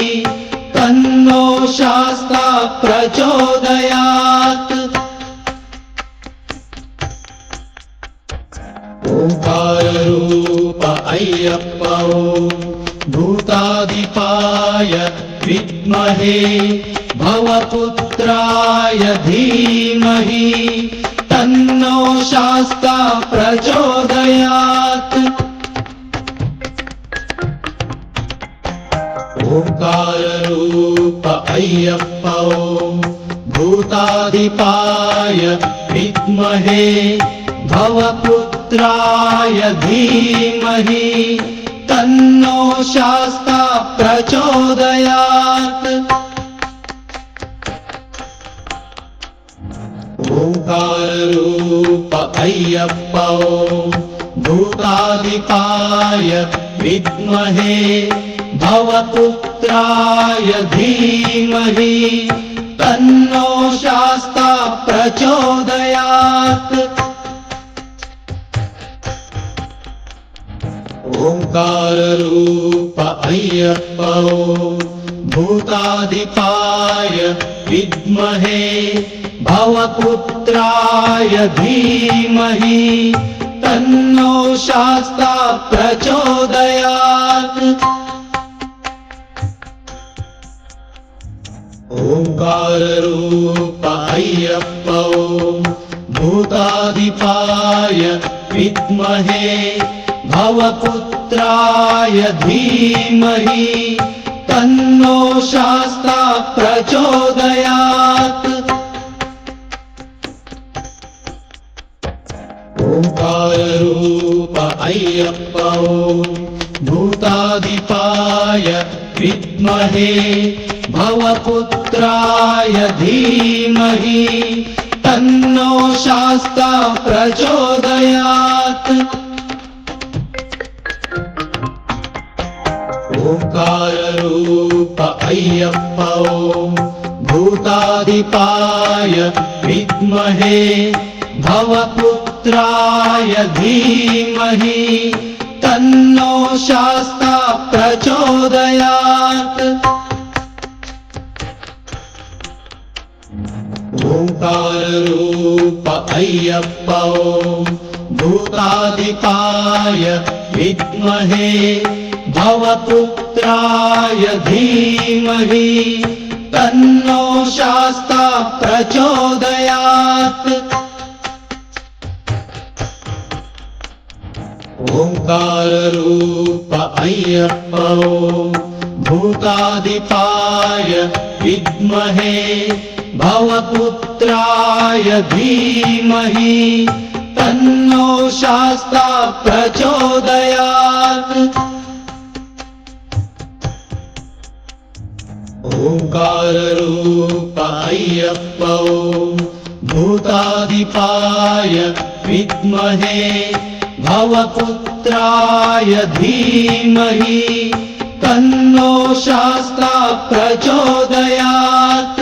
तन्नो शास्ता प्रचोदयात् ओङ्काररूप अय्यप्प ॐ भूताधिपाय विद्महे भवपुत्राय धीमहि तन्नो शास्ता प्रचोदयात् ओङ्काररूप अय्यप्प ॐ भूताधिपाय विद्महे भवपुत्राय धीमहि तन्नो शास्ता प्रचोदयात् ओङ्काररूप अय्यप्प ॐ भूताधिपाय विद्महे भवपुत्राय धीमहि तन्नो शास्ता प्रचोदयात् ओङ्काररूप अय्यप्प ॐ भूताधिपाय विद्महे भवपुत्राय धीमहि तन्नो शास्ता प्रचोदयात् ओङ्काररूप अय्यप्प ॐ भूताधिपाय विद्महे भवपुत्राय धीमहि तन्नो शास्ता प्रचोदयात् ओङ्काररूप अय्यप्प ॐ भूताधिपाय विद्महे भवपुत्राय धीमहि तन्नो शास्ता प्रचोदयात् ओङ्काररूप अय्यप्प ॐ भूताधिपाय विद्महे भवपुत्राय धीमहि तन्नो शास्ता प्रचोदयात् ओङ्काररूप अय्यप्प ॐ भूताधिपाय विद्महे भवपुत्राय भवपुत्राय धीमहि तन्नो शास्ता प्रचोदयात् ओंकार रूप अय्यप्पो भूतादिपाय विद्महे भवपुत्राय धीमहि तन्नो शास्ता प्रचोदयात् ओंकार रूप अय्यप्पो भूतादिपाय विद्महे भवपुत्राय धीमहि तन्नो शास्ता प्रचोदयात्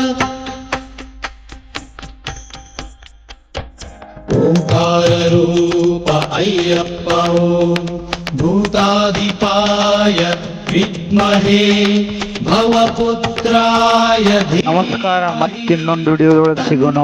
ओंकार रूप अय्यप्पो भूतादिपाय विद्महे भवपुत्राय ನಮಸ್ಕಾರ, ಮತ್ತಿನ್ನೊಂದು ವಿಡಿಯೋದೊಳಗೆ ಸಿಗೋಣ.